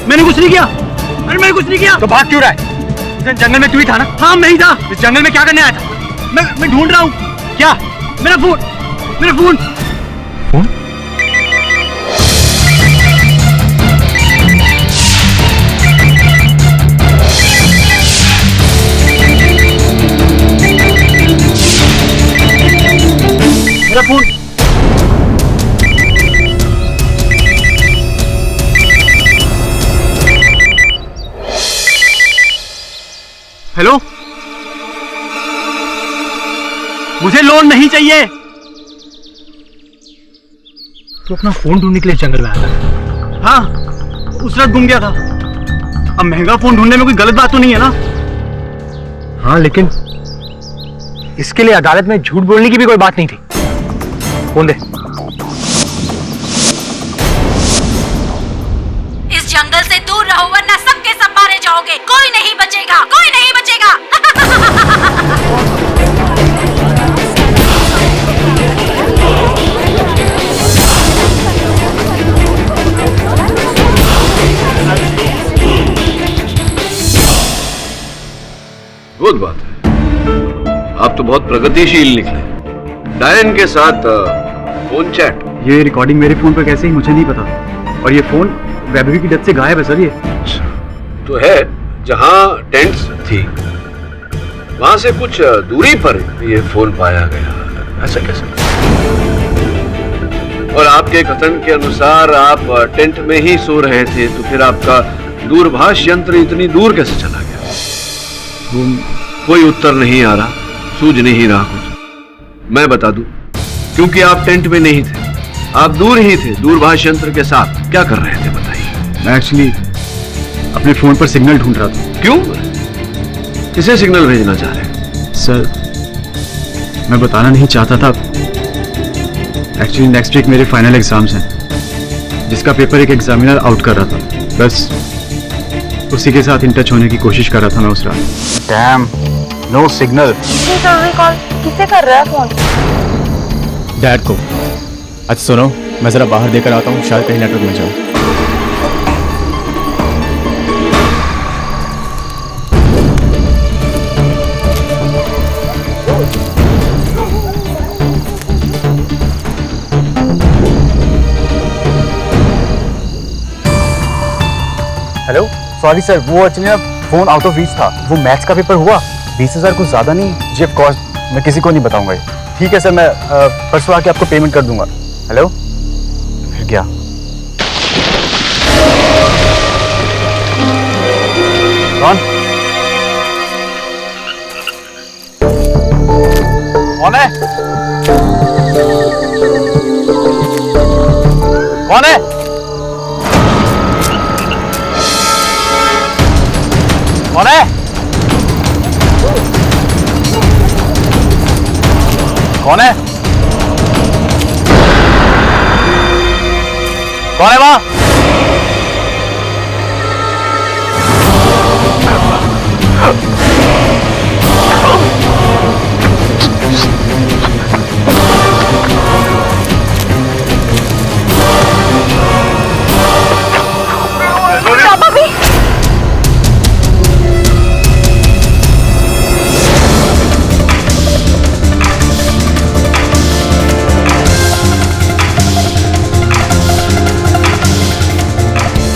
मैंने कुछ नहीं किया। अरे मैंने कुछ नहीं किया। तो भाग क्यों रहा है? इस जंगल में तू ही था ना? हाँ मैं ही था। इस जंगल में क्या करने आया था? मैं ढूंढ रहा हूँ। क्या? मेरा फोन। फोन? मेरा फोन। हेलो, मुझे लोन नहीं चाहिए। तो अपना फोन ढूंढने के लिए जंगल में आया था? हाँ, उस रात गुम गया था। अब महंगा फोन ढूंढने में कोई गलत बात तो नहीं है ना? हाँ, लेकिन इसके लिए अदालत में झूठ बोलने की भी कोई बात नहीं थी। फोन दे। इस जंगल से दूर रहो वरना सबके सब मारे जाओगे। कोई नहीं बचेगा, कोई नहीं बचेगा। बहुत बात है, आप तो बहुत प्रगतिशील निकले। डायन के साथ फोन चैट। ये रिकॉर्डिंग मेरे फोन पर कैसे ही मुझे नहीं पता। और ये फोन वैभवी की डेथ से गायब है सर। ये तो है जहां टेंट्स थी वहां से कुछ दूरी पर ये फोन पाया गया। ऐसा कैसे? और आपके कथन के अनुसार आप टेंट में ही सो रहे थे, तो फिर आपका दूरभाष यंत्र इतनी दूर कैसे चला गया? कोई उत्तर नहीं आ रहा, सूझ नहीं रहा कुछ। मैं बता दूं, क्योंकि आप टेंट में नहीं थे, आप दूर ही थे दूरभाष यंत्र के साथ। क्या कर रहे थे बताइए? मैं एक्चुअली अपने फोन पर सिग्नल ढूंढ रहा था। क्यों? किसे सिग्नल भेजना चाह रहे? सर, मैं बताना नहीं चाहता था। एक्चुअली नेक्स्ट वीक मेरे फाइनल एग्जाम्स हैं, जिसका पेपर एक एग्जामिनर आउट कर रहा था। बस उसी के साथ इन टच होने की कोशिश कर रहा था मैं उस रात। Damn, no signal. जरूरी कॉल किसे कर रहा है फोन? डैड को। अच्छा सुनो, मैं जरा बाहर देकर आता हूँ, शायद कहीं नेटवर्क मिल जाए। हेलो, सॉरी सर, वो एक्चुअली ना फोन आउट ऑफ रीच था। वो मैथ्स का पेपर हुआ। 20,000 कुछ ज्यादा नहीं? जी ऑफ कोर्स, मैं किसी को नहीं बताऊंगा। ठीक है सर, मैं परसों आके आपको पेमेंट कर दूंगा। हेलो, फिर क्या? कौन? कौन है? कौन है? कौन है? कौन है? कौन है वहां? पापा भी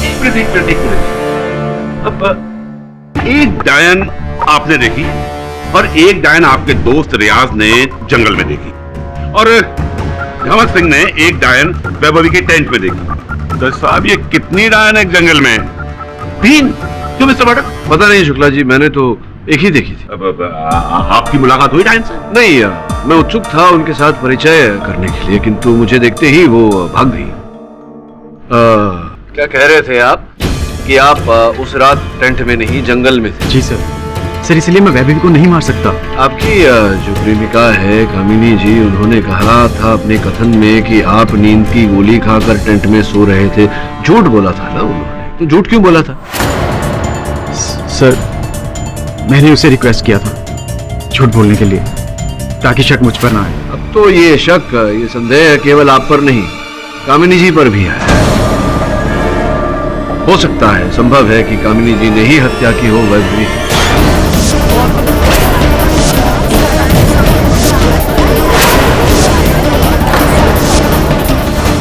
एक मिनट। अब एक डायन आपने देखी और एक डायन आपके दोस्त रियाज ने जंगल में देखी, और झमक सिंह ने एक डायन वैभवी के टेंट में देखी। तो साहब ये कितनी डायन है जंगल में? 3? क्यों मिस्टर पाठक? पता नहीं शुक्ला जी, मैंने तो एक ही देखी थी। अब आपकी मुलाकात हुई डायन से? नहीं, मैं उत्सुक था उनके साथ परिचय करने के लिए, किंतु मुझे देखते ही वो भाग गई। क्या कह रहे थे आप कि आप उस रात टेंट में नहीं जंगल में थे? जी सर। सर इसलिए मैं वैभवी को नहीं मार सकता। आपकी जो प्रेमिका है कामिनी जी, उन्होंने कहा था अपने कथन में कि आप नींद की गोली खाकर टेंट में सो रहे थे। झूठ बोला था ना उन्होंने, तो झूठ क्यों बोला था? सर मैंने उसे रिक्वेस्ट किया था झूठ बोलने के लिए, ताकि शक मुझ पर ना आए। अब तो ये शक, ये संदेह केवल आप पर नहीं, कामिनी जी पर भी है। हो सकता है, संभव है कि कामिनी जी ने ही हत्या की हो वैभवी।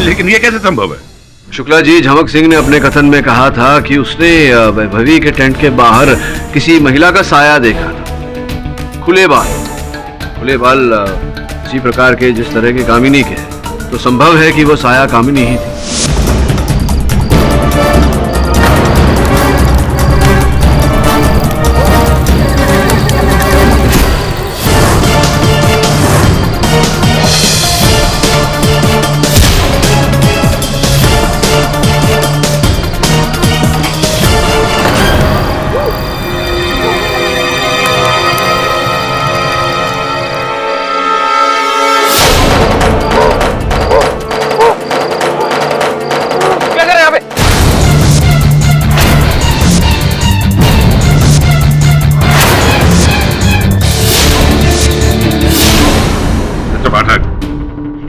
लेकिन ये कैसे संभव है? शुक्ला जी, झमक सिंह ने अपने कथन में कहा था कि उसने वैभवी के टेंट के बाहर किसी महिला का साया देखा था। खुले बाल इसी प्रकार के जिस तरह के कामिनी के, तो संभव है कि वो साया कामिनी ही थी।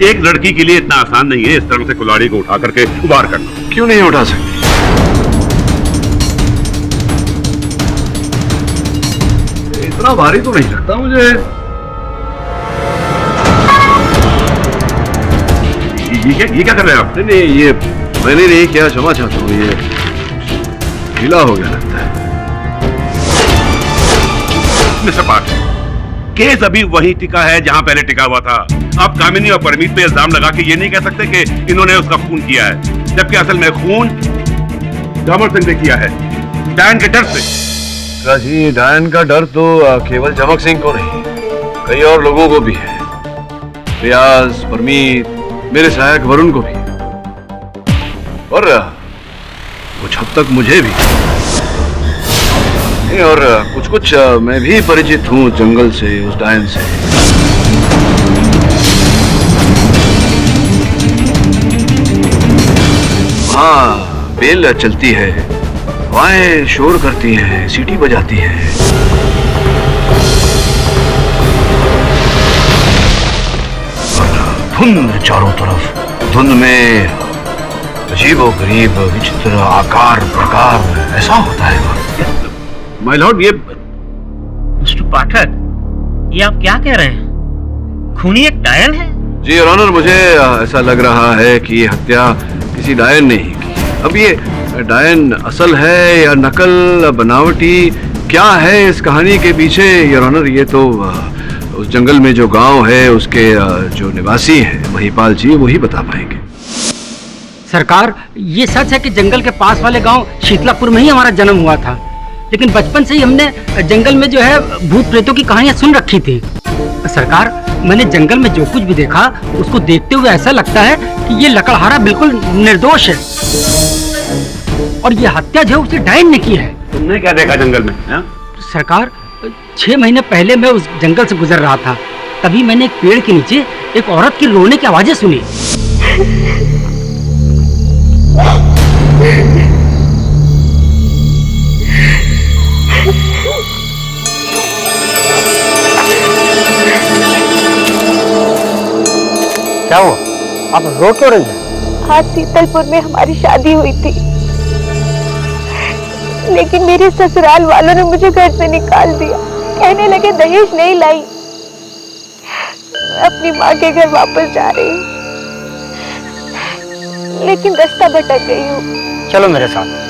एक लड़की के लिए इतना आसान नहीं है इस तरह से कुल्हाड़ी को उठा करके वार करना। क्यों नहीं उठा सकती? इतना भारी तो नहीं लगता मुझे। ये क्या कर रहे हैं आप? नहीं, ये मैंने नहीं किया, क्षमा चाहता हूँ, ये ढीला हो गया लगता है। मिस्टर पाठ, केस अभी वही टिका है जहां पहले टिका हुआ था। आप कामिनी और परमीत पे इल्जाम लगा के ये नहीं कह सकते कि इन्होंने उसका खून किया है, जबकि असल में खून झमक सिंह ने किया है, डायन के डर से। जी, डायन का डर तो केवल झमक सिंह को नहीं, कई और लोगों को भी है। रियाज, परमीत, मेरे सहायक वरुण को भी, और कुछ हद तक मुझे भी। और कुछ मैं भी परिचित हूँ जंगल से, उस डायन से। हाँ, बेल चलती है, हवाएं शोर करती हैं, सीटी बजाती है। धुंध चारों तरफ, धुंध में अजीबोगरीब विचित्र आकार प्रकार ऐसा होता है। माय लॉर्ड, ये मिस्टर पाठक, ये आप क्या कह रहे हैं? खूनी एक डायन है? जी योर ऑनर, मुझे ऐसा लग रहा है कि ये हत्या किसी डायन ने ही की। अब ये डायन असल है या नकल, बनावटी, क्या है इस कहानी के पीछे योर ऑनर, ये तो उस जंगल में जो गांव है उसके जो निवासी हैं महिपाल जी, वही बता पाएंगे। सरकार, ये सच है कि जंगल के पास वाले गांव शीतलापुर में ही हमारा जन्म हुआ था, लेकिन बचपन से ही हमने जंगल में जो है भूत प्रेतों की कहानियां सुन रखी थी। सरकार, मैंने जंगल में जो कुछ भी देखा उसको देखते हुए ऐसा लगता है कि ये लकड़हारा बिल्कुल निर्दोष है और ये हत्या जो उसे डायन ने की है। तुमने क्या देखा जंगल में? सरकार 6 महीने पहले मैं उस जंगल से गुजर रहा था, तभी मैंने एक पेड़ के नीचे एक औरत की रोने की आवाजें सुनी। क्या हुआ? आप रो क्यों रही हैं? आज शीतलपुर में हमारी शादी हुई थी, लेकिन मेरे ससुराल वालों ने मुझे घर से निकाल दिया। कहने लगे दहेज नहीं लाई। मैं अपनी माँ के घर वापस जा रही हूँ, लेकिन रास्ता भटक गई हूँ। चलो मेरे साथ।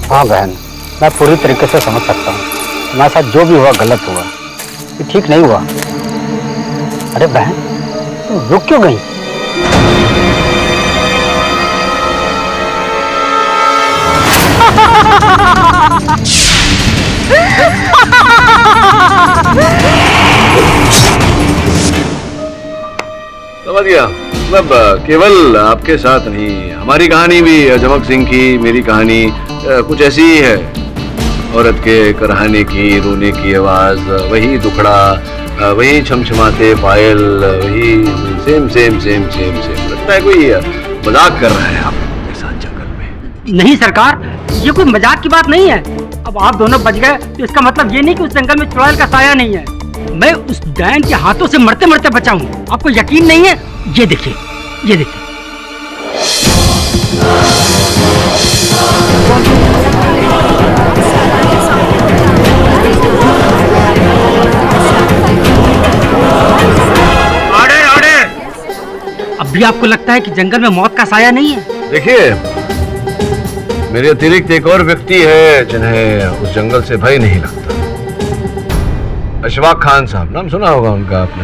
हाँ बहन, मैं पूरी तरीके से समझ सकता हूँ। तुम्हारे साथ जो भी हुआ गलत हुआ, ये ठीक नहीं हुआ। अरे बहन, तुम रुक क्यों गई? समझ गया। मतलब केवल आपके साथ नहीं, हमारी कहानी भी जमक सिंह की, मेरी कहानी कुछ ऐसी ही है। औरत के कराहने की, रोने की आवाज, वही दुखड़ा, वही छमछमाते पायल, वही same same same same same. लगता है कोई मजाक कर रहा है आपके साथ जंगल में। नहीं सरकार, ये कोई मजाक की बात नहीं है। अब आप दोनों बच गए तो इसका मतलब ये नहीं कि उस जंगल में चुड़ैल का साया नहीं है। मैं उस डायन के हाथों से मरते मरते बचा हूँ। आपको यकीन नहीं है? ये देखिए, ये देखिए। अब भी आपको लगता है कि जंगल में मौत का साया नहीं है? देखिए, मेरे अतिरिक्त एक और व्यक्ति है जिन्हें उस जंगल से भय नहीं लगता। अशफाक खान साहब, नाम सुना होगा उनका आपने।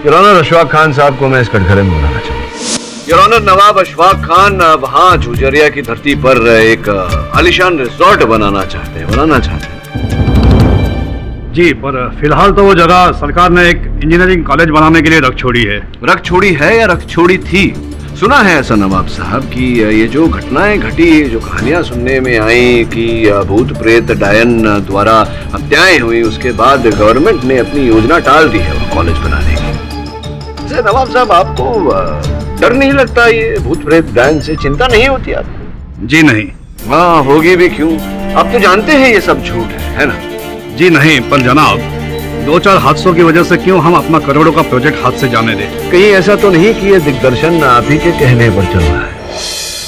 योर ऑनर, अशफाक खान साहब को मैं इस कटघरे में बुलाना चाहूंगा। योर ऑनर, नवाब अशफाक खान वहां झुझरिया की धरती पर एक आलिशान रिजॉर्ट बनाना चाहते हैं। जी, पर फिलहाल तो वो जगह सरकार ने एक इंजीनियरिंग कॉलेज बनाने के लिए रख छोड़ी है। रख छोड़ी है या रख छोड़ी थी? सुना है ऐसा नवाब साहब कि ये जो घटनाएं घटी, जो कहानियां सुनने में आई कि भूत प्रेत डायन द्वारा हत्याएं हुई, उसके बाद गवर्नमेंट ने अपनी योजना टाल दी है वो कॉलेज बनाने की। नवाब साहब, आपको डर नहीं लगता? ये भूत प्रेत डायन से चिंता नहीं होती आपको? जी नहीं। हाँ, होगी भी क्यों? आप तो जानते हैं ये सब झूठ है ना? जी नहीं, पर जनाब 2-4 हादसों की वजह से क्यों हम अपना करोड़ों का प्रोजेक्ट हाथ से जाने दें? कहीं ऐसा तो नहीं कि ये दिग्दर्शन आप ही के कहने पर चल रहा है?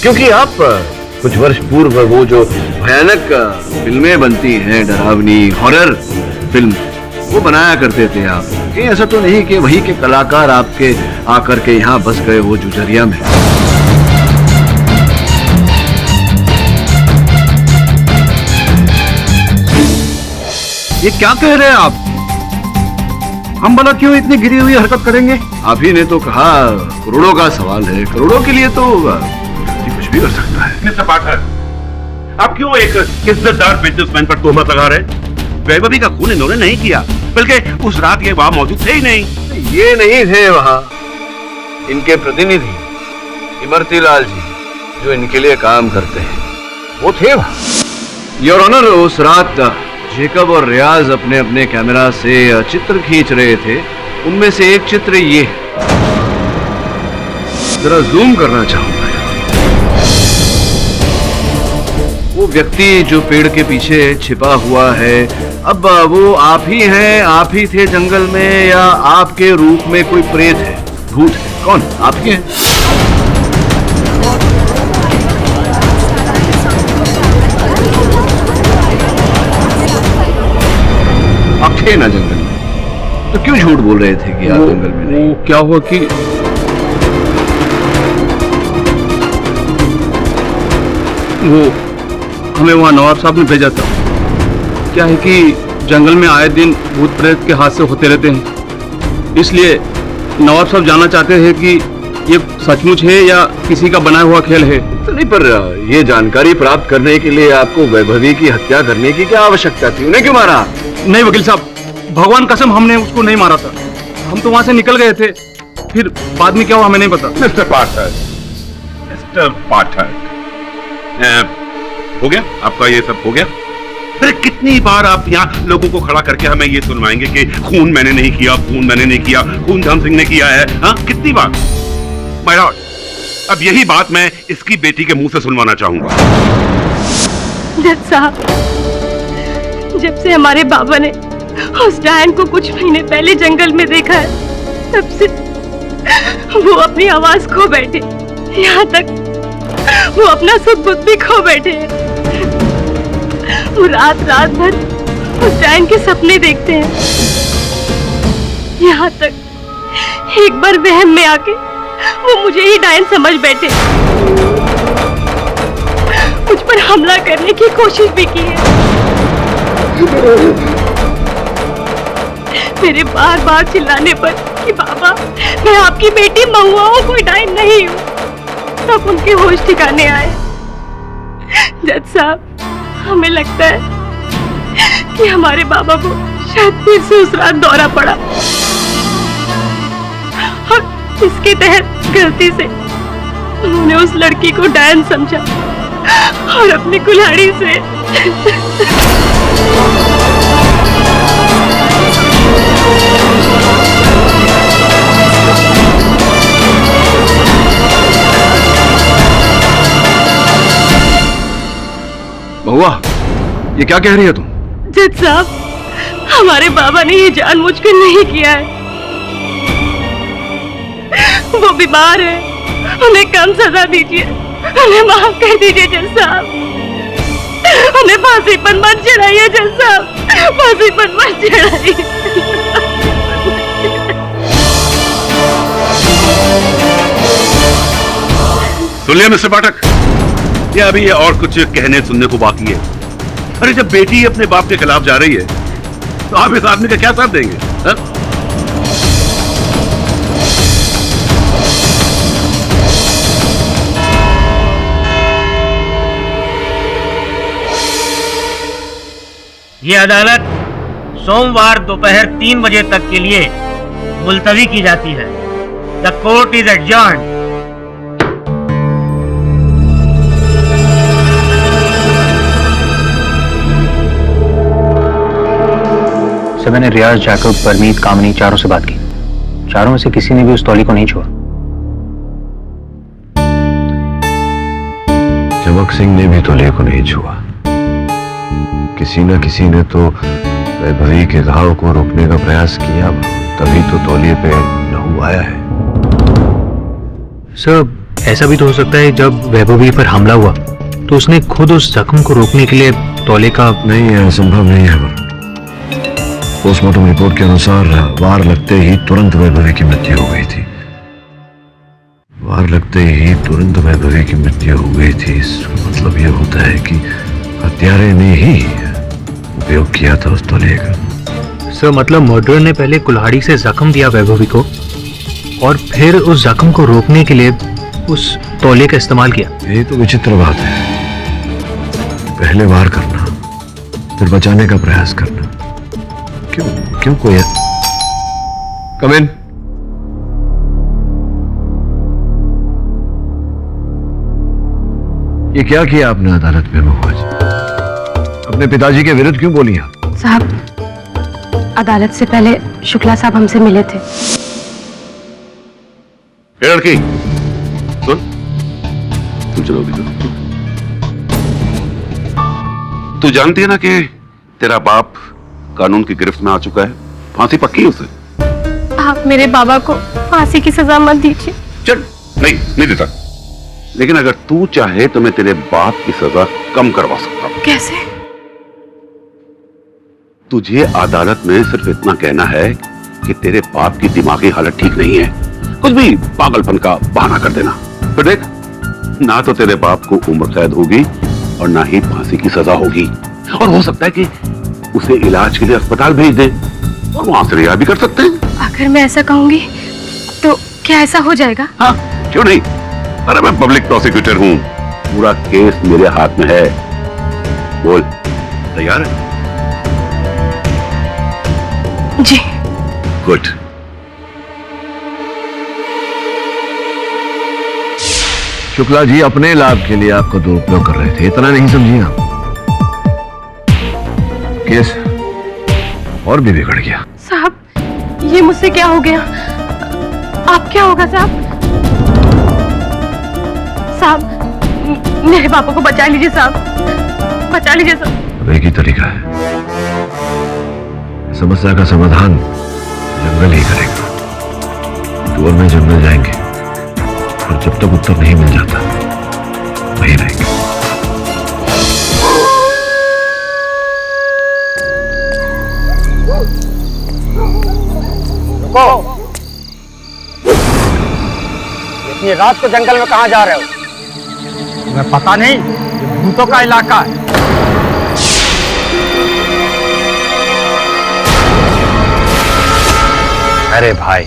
क्योंकि आप कुछ वर्ष पूर्व वो जो भयानक फिल्में बनती हैं, डरावनी हॉरर फिल्म, वो बनाया करते थे आप। कहीं ऐसा तो नहीं कि वही के कलाकार आपके आकर के यहाँ बस गए वो झुझरिया में? ये क्या कह रहे हैं आप? हम भला क्यों इतनी गिरी हुई हरकत करेंगे? आप ही ने तो कहा करोड़ों का सवाल है। करोड़ों के लिए तो कुछ भी कर सकता है। मिस्टर पाठक, आप क्यों एक इज्जतदार बिजनेसमैन पर तोहमत लगा रहे? वैभवी का खून इन्होंने नहीं किया, बल्कि उस रात ये वहां मौजूद थे ही नहीं। ये नहीं थे वहां, इनके प्रतिनिधि इमरती लाल जी, जो इनके लिए काम करते हैं, वो थे वहां। योर ऑनर, उस रात जेकब और रियाज अपने अपने कैमरा से चित्र खींच रहे थे। उनमें से एक चित्र ये है, जरा जूम करना चाहूंगा। वो व्यक्ति जो पेड़ के पीछे छिपा हुआ है, अब वो आप ही हैं? आप ही थे जंगल में, या आपके रूप में कोई प्रेत है, भूत है? कौन? आप ही हैं? आप थे ना जंगल में, तो क्यों झूठ बोल रहे थे कि आप जंगल में नहीं? क्या हुआ कि वो हमें वहाँ नवाब साहब ने भेजा था। क्या है कि जंगल में आए दिन भूत प्रेत के हादसे होते रहते हैं, इसलिए नवाब साहब जानना चाहते हैं कि ये सचमुच है या किसी का बनाया हुआ खेल है? तो नहीं, पर ये जानकारी प्राप्त करने के लिए आपको वैभवी की हत्या करने की क्या आवश्यकता थी? उन्हें क्यों मारा? नहीं वकील साहब, भगवान कसम हमने उसको नहीं मारा था। हम तो वहां से निकल गए थे, फिर बाद में क्या हुआ हमें नहीं पता। मिस्टर पाठक, हो गया आपका, ये सब हो गया? अरे कितनी बार आप यहाँ लोगों को खड़ा करके हमें ये सुनवाएंगे कि खून मैंने नहीं किया, खून मैंने नहीं किया, खून धन सिंह ने किया है? हाँ, कितनी बार? माय लॉर्ड, अब यही बात मैं इसकी बेटी के मुंह से सुनवाना चाहूंगा। जज साहब, जब से हमारे बाबा ने उस डायन को कुछ महीने पहले जंगल में देखा है, तब से वो अपनी आवाज खो बैठे, यहाँ तक वो अपना सब बुद्ध भी खो बैठे हैं। वो रात भर उस डायन के सपने देखते हैं। यहाँ तक एक बार वहम में आके वो मुझे ही डायन समझ बैठे, मुझ पर हमला करने की कोशिश भी की है। मेरे बार चिल्लाने पर कि बाबा मैं आपकी बेटी महुआ हूँ, कोई डायन नहीं हूँ, तब उनके होश ठिकाने आए। जज साहब, हमें लगता है कि हमारे बाबा को शायद फिर से उस रात दौरा पड़ा और इसके तहत गलती से उन्होंने उस लड़की को डायन समझा और अपनी कुल्हाड़ी से बहुआ, ये क्या कह रही है तुम? जज साहब, हमारे बाबा ने ये जानबूझकर नहीं किया है। वो बीमार है, उन्हें कम सजा दीजिए, उन्हें माफ कर दीजिए जज साहब। उन्हें फांसी पर मत चढ़ाइए जज साहब, फांसी पर मत चढ़ाइए। सुन लिया मिस्टर पाठक, या अभी ये और कुछ कहने सुनने को बाकी है? अरे जब बेटी अपने बाप के खिलाफ जा रही है तो आप इस आदमी का क्या साथ देंगे? हा? ये अदालत सोमवार दोपहर 3 बजे तक के लिए मुलतवी की जाती है। The court is adjourned. Sir, मैंने रियाज, जैकब, परमीत, कामनी चारों से बात की। चारों में से किसी ने भी उस तौली को नहीं छुआ। चमक सिंह ने भी तौलिए को नहीं छुआ। किसी न किसी ने तो वैभवी के घाव को रोकने का प्रयास किया, तभी तो तौलिए पे लहू आया है। सर, ऐसा भी तो हो सकता है जब वैभवी पर हमला हुआ तो उसने खुद उस जख्म को रोकने के लिए तौले का... नहीं है, संभव नहीं है। पोस्टमार्टम रिपोर्ट के अनुसार वार लगते ही तुरंत वैभवी की मृत्यु हो गई थी। वार लगते ही तुरंत वैभवी की मृत्यु हो गई थी। इसका मतलब यह होता है कि हत्यारे ने ही उपयोग किया था उस तौलिए का। सर, मतलब मर्डर ने पहले कुल्हाड़ी से जख्म दिया वैभवी को और फिर उस जख्म को रोकने के लिए उस तौलिए का इस्तेमाल किया। यही तो विचित्र बात है। पहले वार करना, फिर बचाने का प्रयास करना। क्यों कोई है? कम इन। ये क्या किया आपने अदालत में महुआ जी? अपने पिताजी के विरुद्ध क्यों बोली आप? साहब, अदालत से पहले शुक्ला साहब हमसे मिले थे। लड़की सुन, तू चलो भी। तू जानती है ना कि तेरा बाप कानून की गिरफ्त में आ चुका है। फांसी पक्की है उसे। आप मेरे बाबा को फांसी की सजा मत दीजिए। चल, नहीं देता, लेकिन अगर तू चाहे तो मैं तेरे बाप की सजा कम करवा सकता हूं। कैसे? तुझे अदालत में सिर्फ इतना कहना है कि तेरे बाप की दिमागी हालत ठीक नहीं है, कुछ भी पागलपन का बहाना कर देना। तो देख, ना तो तेरे बाप को उम्र कैद होगी और ना ही फांसी की सजा होगी, और हो सकता है कि उसे इलाज के लिए अस्पताल भेज दे और वहां से रिहा भी कर सकते हैं। अगर मैं ऐसा कहूंगी तो क्या ऐसा हो जाएगा? हाँ, क्यों नहीं? अरे मैं पब्लिक प्रोसिक्यूटर हूं, पूरा केस मेरे हाथ में है। बोल, तैयार है? जी। गुड। शुक्ला जी अपने लाभ के लिए आपका दुरुपयोग कर रहे थे, इतना नहीं समझिए आप। केस और भी बिगड़ गया। साहब ये मुझसे क्या हो गया? आप क्या होगा साहब? साहब मेरे पापा को बचा लीजिए साहब, बचा लीजिए साहब। अब एक ही तरीका है, समस्या का समाधान जंगल ही करेगा। तो और मैं जंगल जाएंगे और जब तक उत्तर नहीं मिल जाता वहीं रहेंगे। रुको, इतनी रात को जंगल में कहां जा रहे हो? तुम्हें पता नहीं ये भूतों का इलाका है। अरे भाई,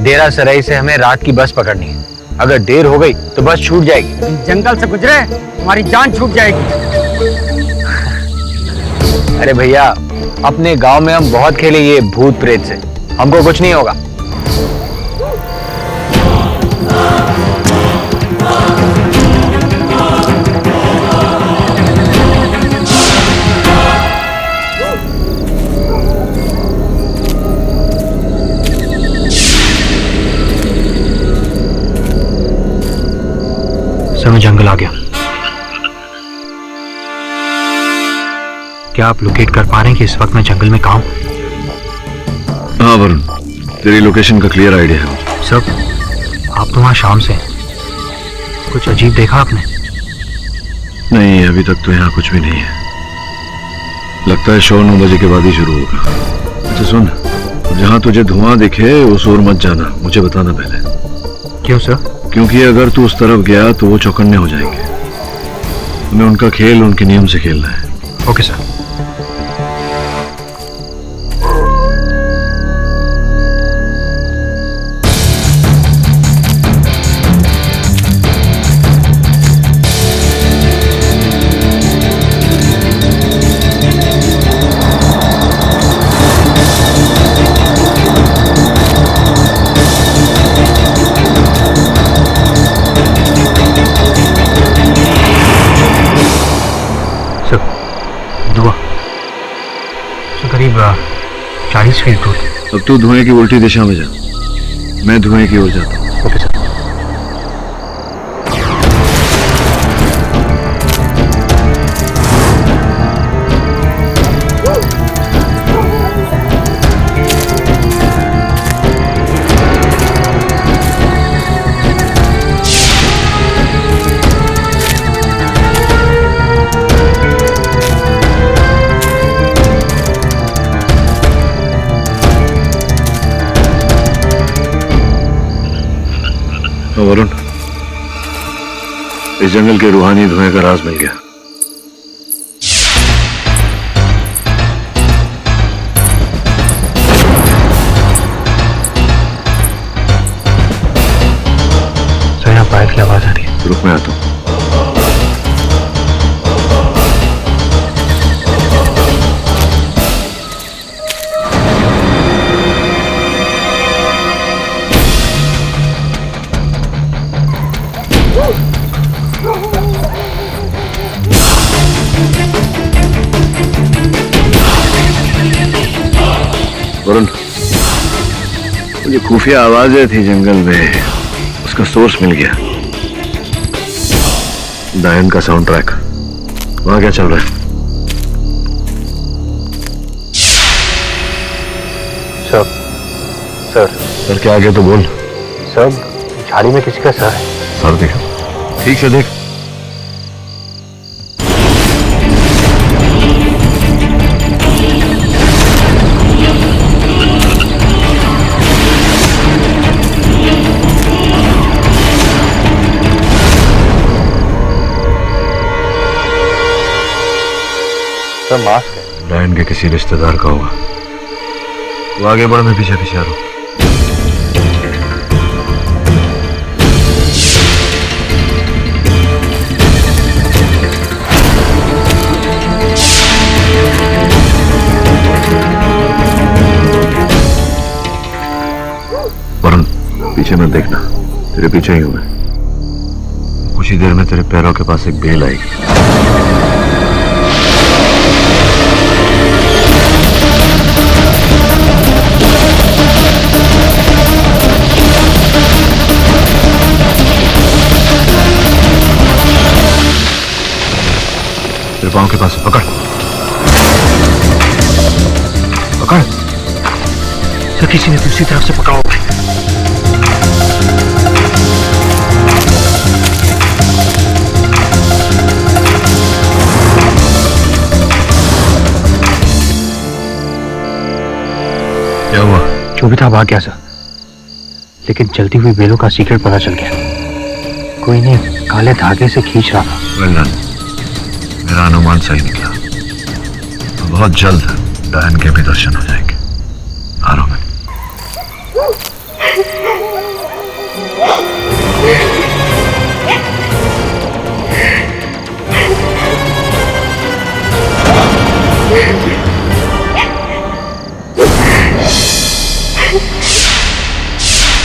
डेरा सराई से हमें रात की बस पकड़नी है। अगर देर हो गई तो बस छूट जाएगी। जंगल से गुजरे तुम्हारी जान छूट जाएगी। अरे भैया, अपने गांव में हम बहुत खेले ये भूत प्रेत से, हमको कुछ नहीं होगा। मैं जंगल आ गया। क्या आप लोकेट कर पा रहे हैं कि इस वक्त मैं जंगल में कहां हूं? हाँ वरुण, तेरी लोकेशन का क्लियर आइडिया है। सब आप तो वहां शाम से हैं। कुछ अजीब देखा आपने? नहीं, अभी तक तो यहाँ कुछ भी नहीं है। लगता है शो 9 बजे के बाद ही शुरू होगा। अच्छा सुन, जहाँ तुझे धुआं दिखे उस ओर मत जाना, मुझे बताना पहले। क्यों सर? क्योंकि अगर तू उस तरफ गया तो वो चौकन्ने हो जाएंगे। हमें उनका खेल उनके नियम से खेलना है। Okay sir. करीब 40 फीट दूर। अब तू धुएं की उल्टी दिशा में जा, मैं धुएं की ओर जाता हूँ। Okay sir. वरुण, इस जंगल के रूहानी धुएं का राज मिल गया। सर यहाँ पायल की आवाज आ रही है। रुक, मैं आता हूँ। वरुण, मुझे खुफिया आवाजें थी जंगल में, उसका सोर्स मिल गया। डायन का साउंड ट्रैक। वहां क्या चल रहा है? सर क्या आगे तो बोल। सर झाड़ी में किसी का सर है। सर देखो, ठीक से देख। सर मास्क है। डायन के किसी रिश्तेदार का होगा। वो आगे बढ़, मैं पीछे पीछे आ रहा हूँ। मत देखना, तेरे पीछे ही हूं मैं। कुछ ही देर में तेरे पैरों के पास एक बेल आएगी। तेरे पाँव के पास पकड़ पकड़। सर किसी ने दूसरी तरफ से पकड़ा होगा। क्या हुआ? जो भी था भाग गया सर, लेकिन चलती हुई बेलों का सीक्रेट पता चल गया। कोई नहीं काले धागे से खींच रहा था। Well done. मेरा अनुमान सही निकला। तो बहुत जल्द डायन के भी दर्शन हो जाएंगे। आ रहा हूं मैं।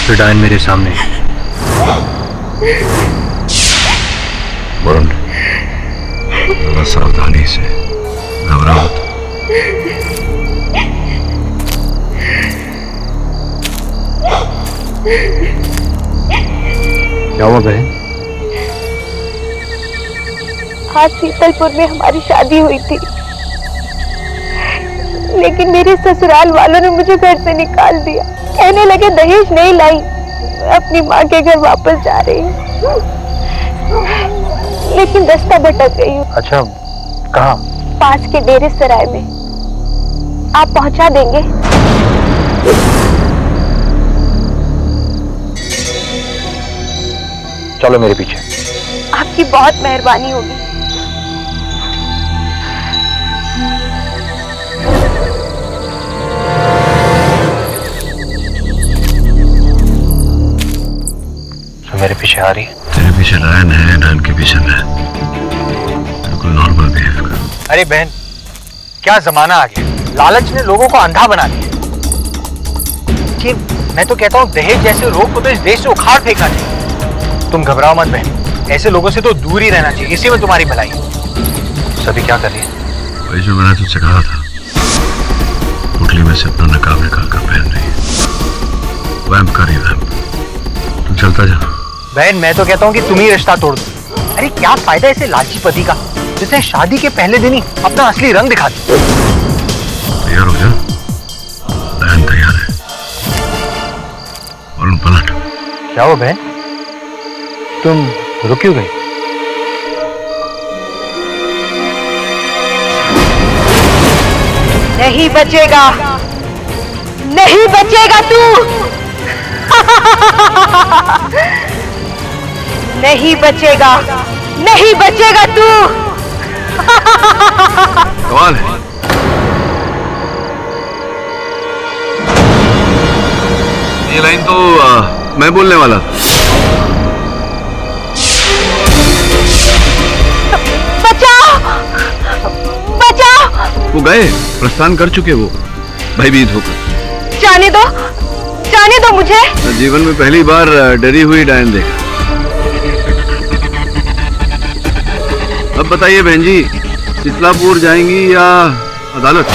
फिर डायन मेरे सामने। वरुण, थोड़ा सावधानी से, घबराओ मत। क्या हुआ बहन? आज शीतलपुर में हमारी शादी हुई थी, लेकिन मेरे ससुराल वालों ने मुझे घर से निकाल दिया। कहने लगे दहेज नहीं लाई, मैं अपनी माँ के घर वापस जा रही हूँ, लेकिन रास्ता भटक गई हूँ। अच्छा, कहाँ? पास के डेरे सराय में। आप पहुँचा देंगे? चलो मेरे पीछे। आपकी बहुत मेहरबानी होगी। तो मेरे पीछे आ रही है? तेरे पीछे डायन है, डायन के पीछे मैं। बिल्कुल नॉर्मल बिहेव कर। अरे बहन, क्या जमाना आ गया, लालच ने लोगों को अंधा बना दिया। कि मैं तो कहता हूँ दहेज जैसे रोग को तो इस देश से उखाड़ फेंकना चाहिए। तुम घबराओ मत बहन, ऐसे लोगों से तो दूर ही रहना चाहिए, इसी में तुम्हारी भलाई है। सभी क्या कर रही है? वही जो मैंने तुझसे कहा था, पुतली में से अपना नकाब निकाल कर पहन रही है। वैम्प कर रही है, वैम्प। तू चलता जा। बहन मैं तो कहता हूँ कि तुम ही रिश्ता तोड़ दो। अरे क्या फायदा ऐसे लालची पति का, जिसने शादी के पहले दिन ही अपना असली रंग दिखा दिया। तैयार हो जा, बहन तैयार है। और पलट। क्या हुआ बहन, तुम रुक क्यों गई? नहीं बचेगा, नहीं बचेगा तू। नहीं बचेगा, नहीं बचेगा तू। कमाल है। ये लाइन तो मैं बोलने वाला था। बचाओ, बचाओ। वो गए, प्रस्थान कर चुके वो, भयभीत होकर। जाने दो, जाने दो मुझे। जीवन में पहली बार डरी हुई डायन देखा। अब बताइए बहन जी, शीतलापुर जाएंगी या अदालत?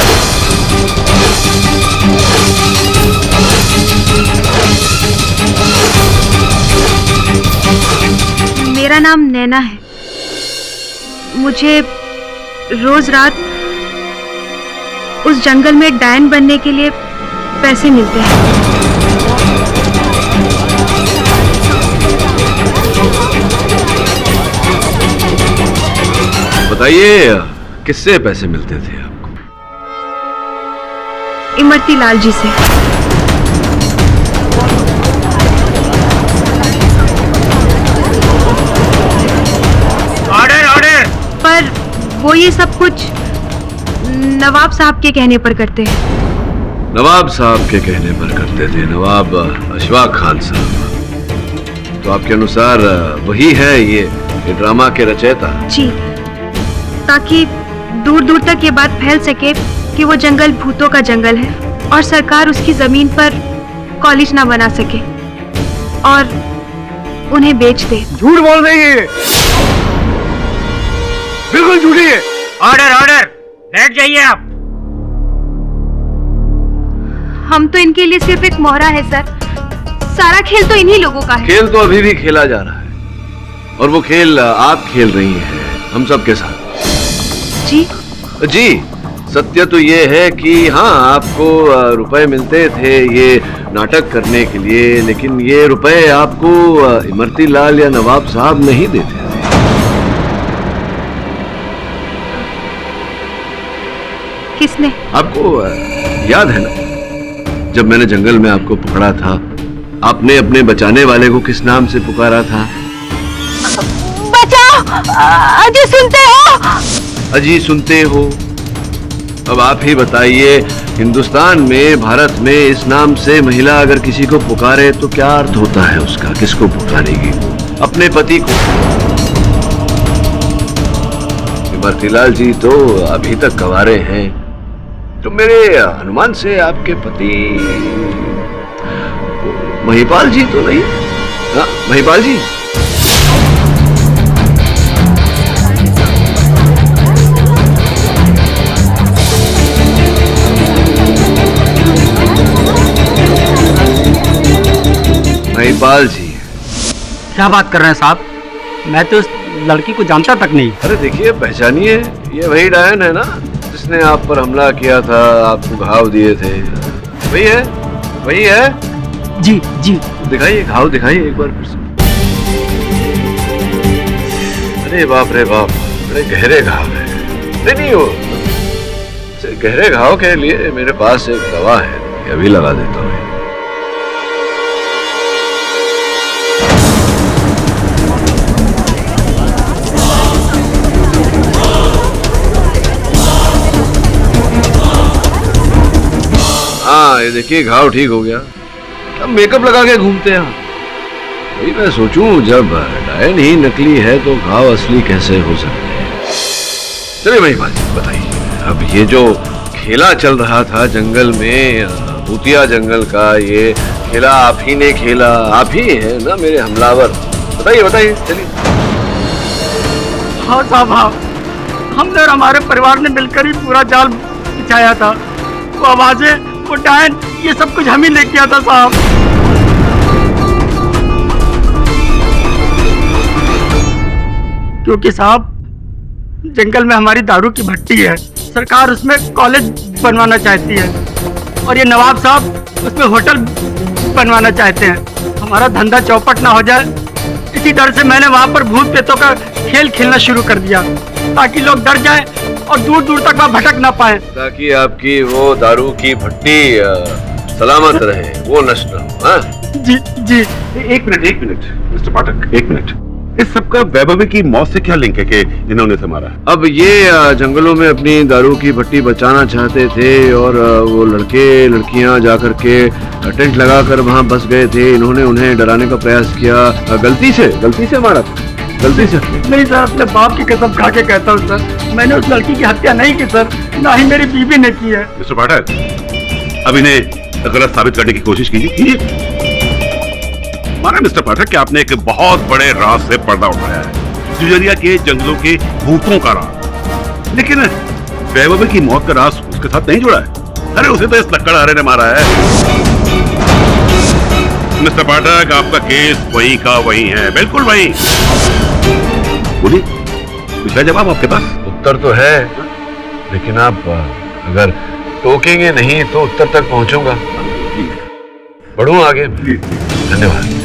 मेरा नाम नैना है। मुझे रोज रात उस जंगल में डायन बनने के लिए पैसे मिलते हैं। बताइए किससे पैसे मिलते थे आपको? इमरती लाल जी से। Order order. पर वो ये सब कुछ नवाब साहब के कहने पर करते हैं। नवाब साहब के कहने पर करते थे? नवाब अशफाक खान साहब। तो आपके अनुसार वही है ये ड्रामा के रचयिता? जी, ताकि दूर दूर तक ये बात फैल सके कि वो जंगल भूतों का जंगल है और सरकार उसकी जमीन पर कॉलेज ना बना सके। और उन्हें बेच दे। झूठ बोल रही है, बिल्कुल झूठी है। ऑर्डर ऑर्डर, बैठ जाइए आप। हम तो इनके लिए सिर्फ एक मोहरा है सर, सारा खेल तो इन्हीं लोगों का है। खेल तो अभी भी खेला जा रहा है और वो खेल आप खेल रही हैं हम सबके साथ। जी सत्य तो ये है कि हाँ आपको रुपए मिलते थे ये नाटक करने के लिए, लेकिन ये रुपए आपको इमरती लाल या नवाब साहब नहीं देते थे। किसने? आपको याद है ना जब मैंने जंगल में आपको पकड़ा था, आपने अपने बचाने वाले को किस नाम से पुकारा था? बचाओ, अजी सुनते हो? अजी सुनते हो? अब आप ही बताइए, हिंदुस्तान में, भारत में इस नाम से महिला अगर किसी को पुकारे तो क्या अर्थ होता है उसका? किसको पुकारेगी? अपने पति को। इमरतीलाल जी तो अभी तक गंवारे हैं, तो मेरे अनुमान से आपके पति महिपाल जी तो नहीं? हाँ, महिपाल जी। महिपाल जी। क्या बात कर रहे हैं साहब? मैं तो उस लड़की को जानता तक नहीं। अरे देखिए, पहचानिए, ये वही डायन है ना जिसने आप पर हमला किया था, आपको घाव दिए थे। वही है, वही है। जी जी। दिखाइए घाव, दिखाइए एक बार फिर से। अरे बाप रे बाप, बड़े गहरे घाव है। नहीं हो गहरे घाव के लिए मेरे पास एक दवा है, अभी लगा देता हूँ। हाँ ये देखिए, घाव ठीक हो गया। अब मेकअप लगा के घूमते हैं। वही मैं सोचूं, जब डायन ही नकली है तो घाव असली कैसे हो सकते हैं? चलिए महिपाल जी बताइए, अब ये जो खेला चल रहा था जंगल में, भूतिया जंगल का, ये खेला आप ही ने खेला? आप ही है ना मेरे हमलावर? बताइए बताइए, चलिए। हाँ साहब, हाँ, हमने और हमारे परिवार ने मिलकर ही पूरा जाल बिछाया था। वो आवाजें, वो डायन, ये सब कुछ हम ही ले किया था साहब। क्योंकि साहब जंगल में हमारी दारू की भट्टी है, सरकार उसमें कॉलेज बनवाना चाहती है और ये नवाब साहब उसमें होटल बनवाना चाहते हैं। हमारा धंधा चौपट ना हो जाए, इसी डर से मैंने वहां पर भूत प्रेतों का खेल खेलना शुरू कर दिया, ताकि लोग डर जाएं और दूर दूर तक वहां भटक ना पाए, ताकि आपकी वो दारू की भट्टी सलामत रहे, वो नष्ट न हो। हाँ? जी जी। एक मिनट मिस्टर पाठक, एक मिनट। इस सबका वैभवी की मौत से क्या लिंक है कि इन्होंने उसे मारा? अब ये जंगलों में अपनी दारू की भट्टी बचाना चाहते थे और वो लड़के लड़कियां जाकर के टेंट लगाकर वहां बस गए थे। इन्होंने उन्हें डराने का प्रयास किया। गलती से मारा था? गलती से नहीं सर, अपने बाप की कसम खा के कहता हूँ सर, मैंने उस लड़की की हत्या नहीं की सर, ना ही मेरी बीवी ने की है। मिस्टर पाठक, अब इन्हें गलत साबित करने की कोशिश कीजिए। माना मिस्टर पाठक कि आपने एक बहुत बड़े राज से पर्दा उठाया है, जुजरिया के जंगलों के भूतों का राज, लेकिन वैभवी की मौत का राज उसके साथ नहीं जुड़ा है। अरे उसे तो इस लक्कड़हारे ने मारा है। मिस्टर पाठक, आपका केस वही का वही है, बिल्कुल वही। बोलिए, कुछ है जवाब आपके पास? उत्तर तो है, लेकिन आप अगर टोकेंगे नहीं तो उत्तर तक पहुंचूंगा। बढ़ूं आगे? धन्यवाद।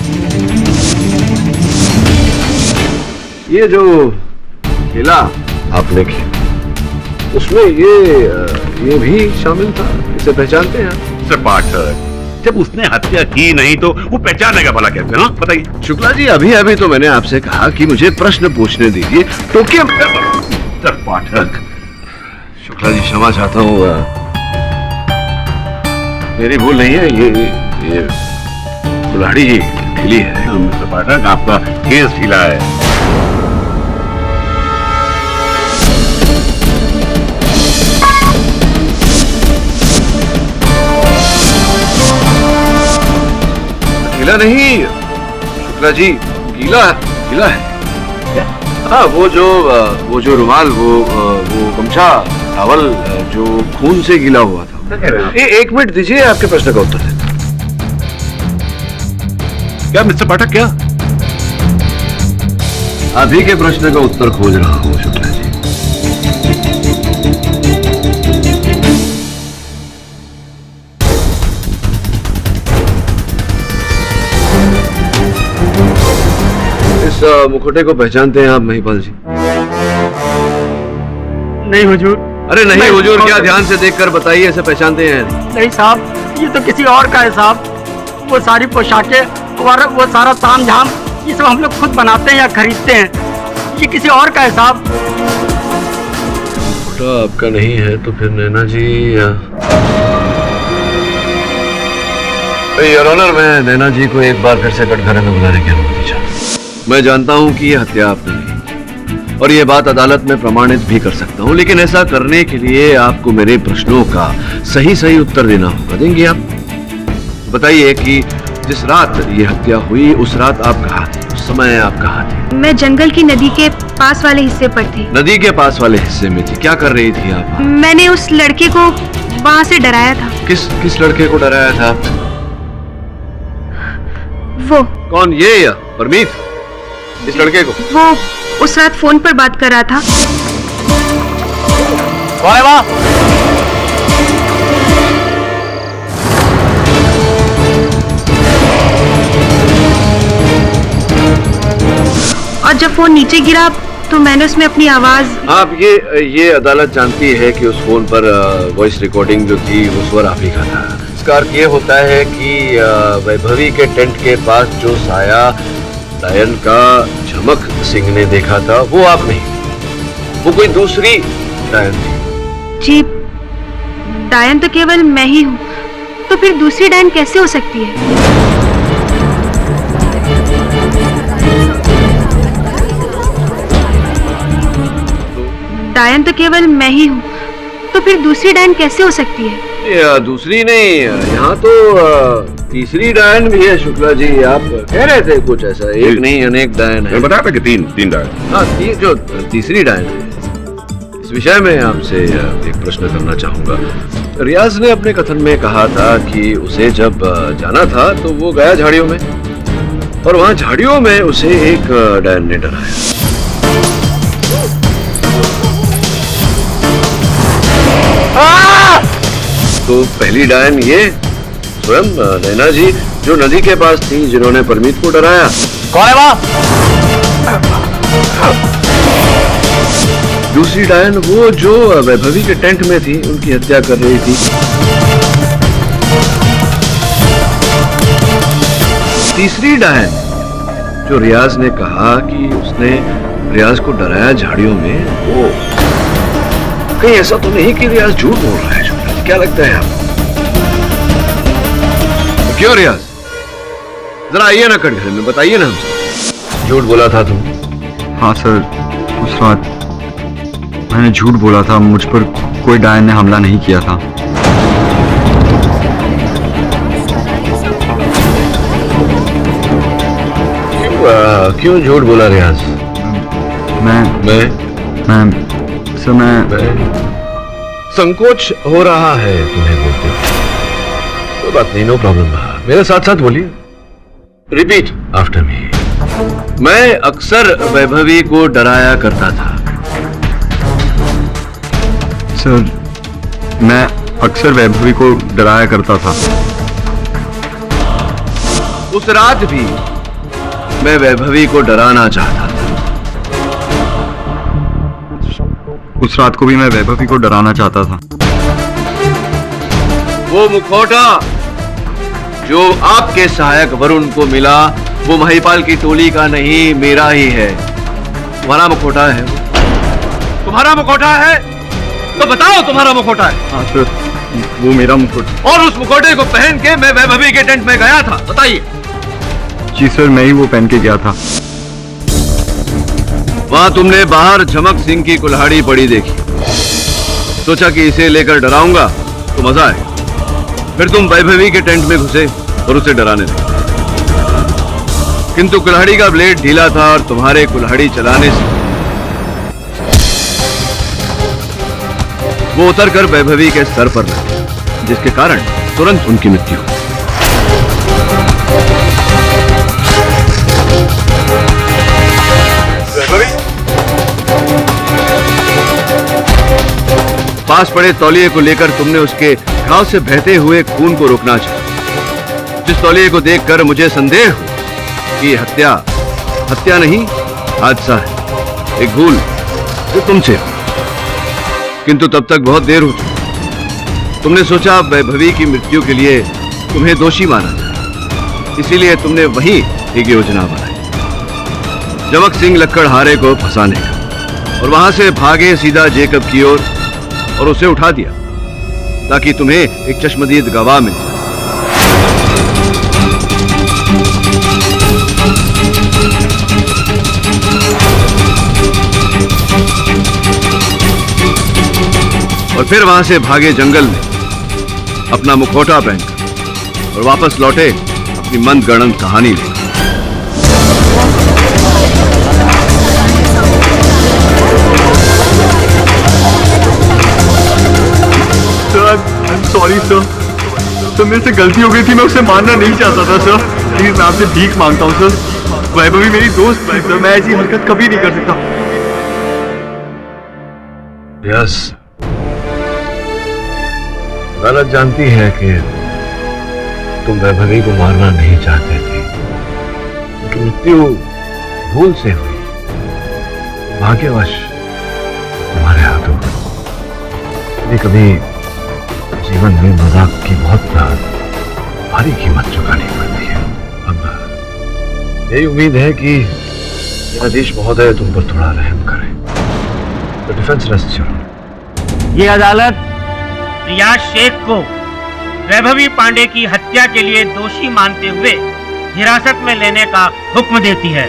ये जो खेला आपने खेला, उसमें ये भी शामिल था, इसे पहचानते हैं? मिस्टर पाठक, जब उसने हत्या की नहीं तो वो पहचानेगा भला कैसे? हाँ बताइए। शुक्ला जी, अभी तो मैंने आपसे कहा कि मुझे प्रश्न पूछने दीजिए। तो क्या मिस्टर पाठक? शुक्ला जी क्षमा चाहता हूँ, मेरी भूल नहीं है, ये कुल्हाड़ी ढीली है। मिस्टर पाठक, आपका केस ढीला है। ढीला नहीं, शुक्ला जी गीला है। हाँ वो जो रुमाल, वो गमछा, टॉवल जो खून से गीला हुआ था। एक मिनट दीजिए, आपके प्रश्न का उत्तर दें। क्या मिस्टर पाठक, क्या आप ही के प्रश्न का उत्तर खोज रहा हूँ शुक्ला जी। इस मुखौटे को पहचानते हैं आप महिपाल जी? नहीं हुजूर। अरे नहीं हुजूर क्या, ध्यान से देखकर बताइए, ऐसे पहचानते हैं? नहीं साहब, ये तो किसी और का है साहब। वो सारी पोशाकें और वो सारा ताम झाम ये सब हम लोग खुद बनाते हैं या खरीदते हैं। ये किसी और का है साहब। मुखौटा आपका नहीं है तो फिर नैना जी योर ऑनर, मैं नैना जी को एक बार फिर से कटघरे में बुलाने की अनुमति चाहता हूं। मैं जानता हूं कि ये हत्या आपने नहीं और ये बात अदालत में प्रमाणित भी कर सकता हूं, लेकिन ऐसा करने के लिए आपको मेरे प्रश्नों का सही उत्तर देना होगा। देंगे आप? बताइए कि जिस रात ये हत्या हुई उस रात आप कहाँ थे? उस समय आप कहाँ थे? मैं जंगल की नदी के पास वाले हिस्से पर थी। नदी के पास वाले हिस्से में थी? क्या कर रही थी आप? मैंने उस लड़के को वहाँ से डराया था। किस लड़के को डराया था? वो कौन, ये या परमीत? इस लड़के को? वो उस रात फोन पर बात कर रहा था। और जब फोन नीचे गिरा तो मैंने उसमें अपनी आवाज। आप ये अदालत जानती है कि उस फोन पर वॉइस रिकॉर्डिंग जो थी वो स्वर आप ही का था। इसका अर्थ ये होता है कि वैभवी के टेंट के पास जो साया डायन का झमक सिंह ने देखा था वो आप नहीं, वो कोई दूसरी डायन थी। जी, डायन तो केवल मैं ही हूँ, तो फिर दूसरी डायन कैसे हो सकती है? डायन तो केवल मैं ही हूँ, तो फिर दूसरी डायन कैसे हो सकती है? दूसरी नहीं, यहाँ तो तीसरी डायन भी है शुक्ला जी। आप कह रहे थे कुछ ऐसा, एक नहीं अनेक डायन है। बताया था कि तीन डायन। हाँ, जो तीसरी डायन है, इस विषय में आपसे एक प्रश्न करना चाहूंगा। रियाज ने अपने कथन में कहा था कि उसे जब जाना था तो वो गया झाड़ियों में और वहां झाड़ियों में उसे एक डायन ने डराया। तो पहली डायन ये स्वयं नैना जी जो नदी के पास थी, जिन्होंने परमीत को डराया। कौन है वहाँ? दूसरी डायन वो जो वैभवी के टेंट में थी, उनकी हत्या कर रही थी। तीसरी डायन जो रियाज ने कहा कि उसने रियाज को डराया झाड़ियों में, वो कहीं ऐसा तो नहीं कि रियाज झूठ बोल रहा है? क्या लगता है आपको? क्यों रियाज, जरा आइए ना कटघरे में, बताइए ना हमसे, झूठ बोला था तुम? हाँ सर, उस रात मैंने झूठ बोला था। मुझ पर कोई डायन ने हमला नहीं किया था। क्यों झूठ बोला रियाज? मैं संकोच हो रहा है तुम्हें बोलते हो? कोई बात नहीं, नो प्रॉब्लम। मेरे साथ साथ बोलिए, रिपीट आफ्टर मी। मैं अक्सर वैभवी को डराया करता था। सर, मैं अक्सर वैभवी को डराया करता था। उस रात भी मैं वैभवी को डराना चाहता था। उस रात को भी मैं वैभवी को डराना चाहता था। वो मुखौटा जो आपके सहायक वरुण को मिला, वो महिपाल की टोली का नहीं, मेरा ही है। तुम्हारा मुखौटा है वो? तुम्हारा मुखौटा है तो बताओ, तुम्हारा मुखौटा है? हाँ सर, वो मेरा मुखौटा। और उस मुखौटे को पहन के मैं वैभवी के टेंट में गया था, बताइए। जी सर, मैं ही वो पहन के गया था। वहां तुमने बाहर झमक सिंह की कुल्हाड़ी पड़ी देखी, सोचा कि इसे लेकर डराऊंगा तो मजा आए। फिर तुम वैभवी के टेंट में घुसे और उसे डराने लगे। किंतु कुल्हाड़ी का ब्लेड ढीला था और तुम्हारे कुल्हाड़ी चलाने से वो उतरकर वैभवी के सर पर लगा, जिसके कारण तुरंत उनकी मृत्यु हुई। पास पड़े तौलिए को लेकर तुमने उसके घाव से बहते हुए खून को रोकना चाहा, जिस तौलिए को देखकर मुझे संदेह हुआ कि हत्या नहीं हादसा है, एक भूल जो तुमसे हुई। किंतु तब तक बहुत देर हो चुकी। तुमने सोचा वैभवी की मृत्यु के लिए तुम्हें दोषी माना जाए, इसीलिए तुमने वही एक योजना बनाई, जमक सिंह लक्कड़हारे को फंसाने का, और वहां से भागे सीधा जेकब की ओर और उसे उठा दिया ताकि तुम्हें एक चश्मदीद गवाह मिल जाए। और फिर वहां से भागे जंगल में अपना मुखौटा पहनकर और वापस लौटे अपनी मनगढ़ंत कहानी लेकर। सॉरी सर, तो मेरे से गलती हो गई थी, मैं उसे मारना नहीं चाहता था सर। प्लीज मैं आपसे भीख मांगता हूँ सर, वैभवी मेरी दोस्त थी सर, मैं ऐसी हरकत कभी नहीं कर सकता। यस, गलत जानती है कि तुम वैभवी को मारना नहीं चाहते थे, उनकी मृत्यु भूल से हुई, भाग्यवश तुम्हारे हाथों। कभी जीवन में मजाक की बहुत भारी कीमत चुकानी पड़ती है। अब यही उम्मीद है कि न्यायाधीश महोदय तुम पर थोड़ा रहम करें। तो डिफेंस रेस्ट चलो। ये अदालत रियाज शेख को वैभवी पांडे की हत्या के लिए दोषी मानते हुए हिरासत में लेने का हुक्म देती है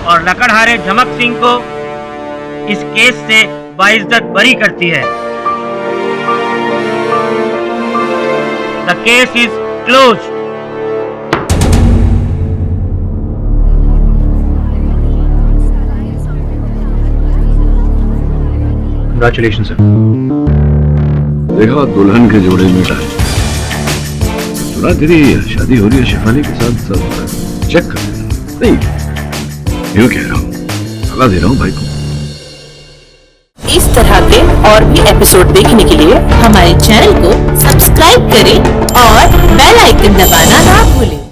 और लकड़हारे झमक सिंह को इस केस से बाइज्जत बरी करती है। The case is close. Congratulation sir. देखा दुल्हन के जोड़े में डाल। सुना तेरी शादी हो रही है शेफाली के साथ, सब चेक कर देना। नहीं यूं कह रहा हूँ, सलाह दे रहा हूँ भाई को। इस तरह के और भी एपिसोड देखने के लिए हमारे चैनल को सब्सक्राइब करें और बेल आइकन दबाना ना भूलें।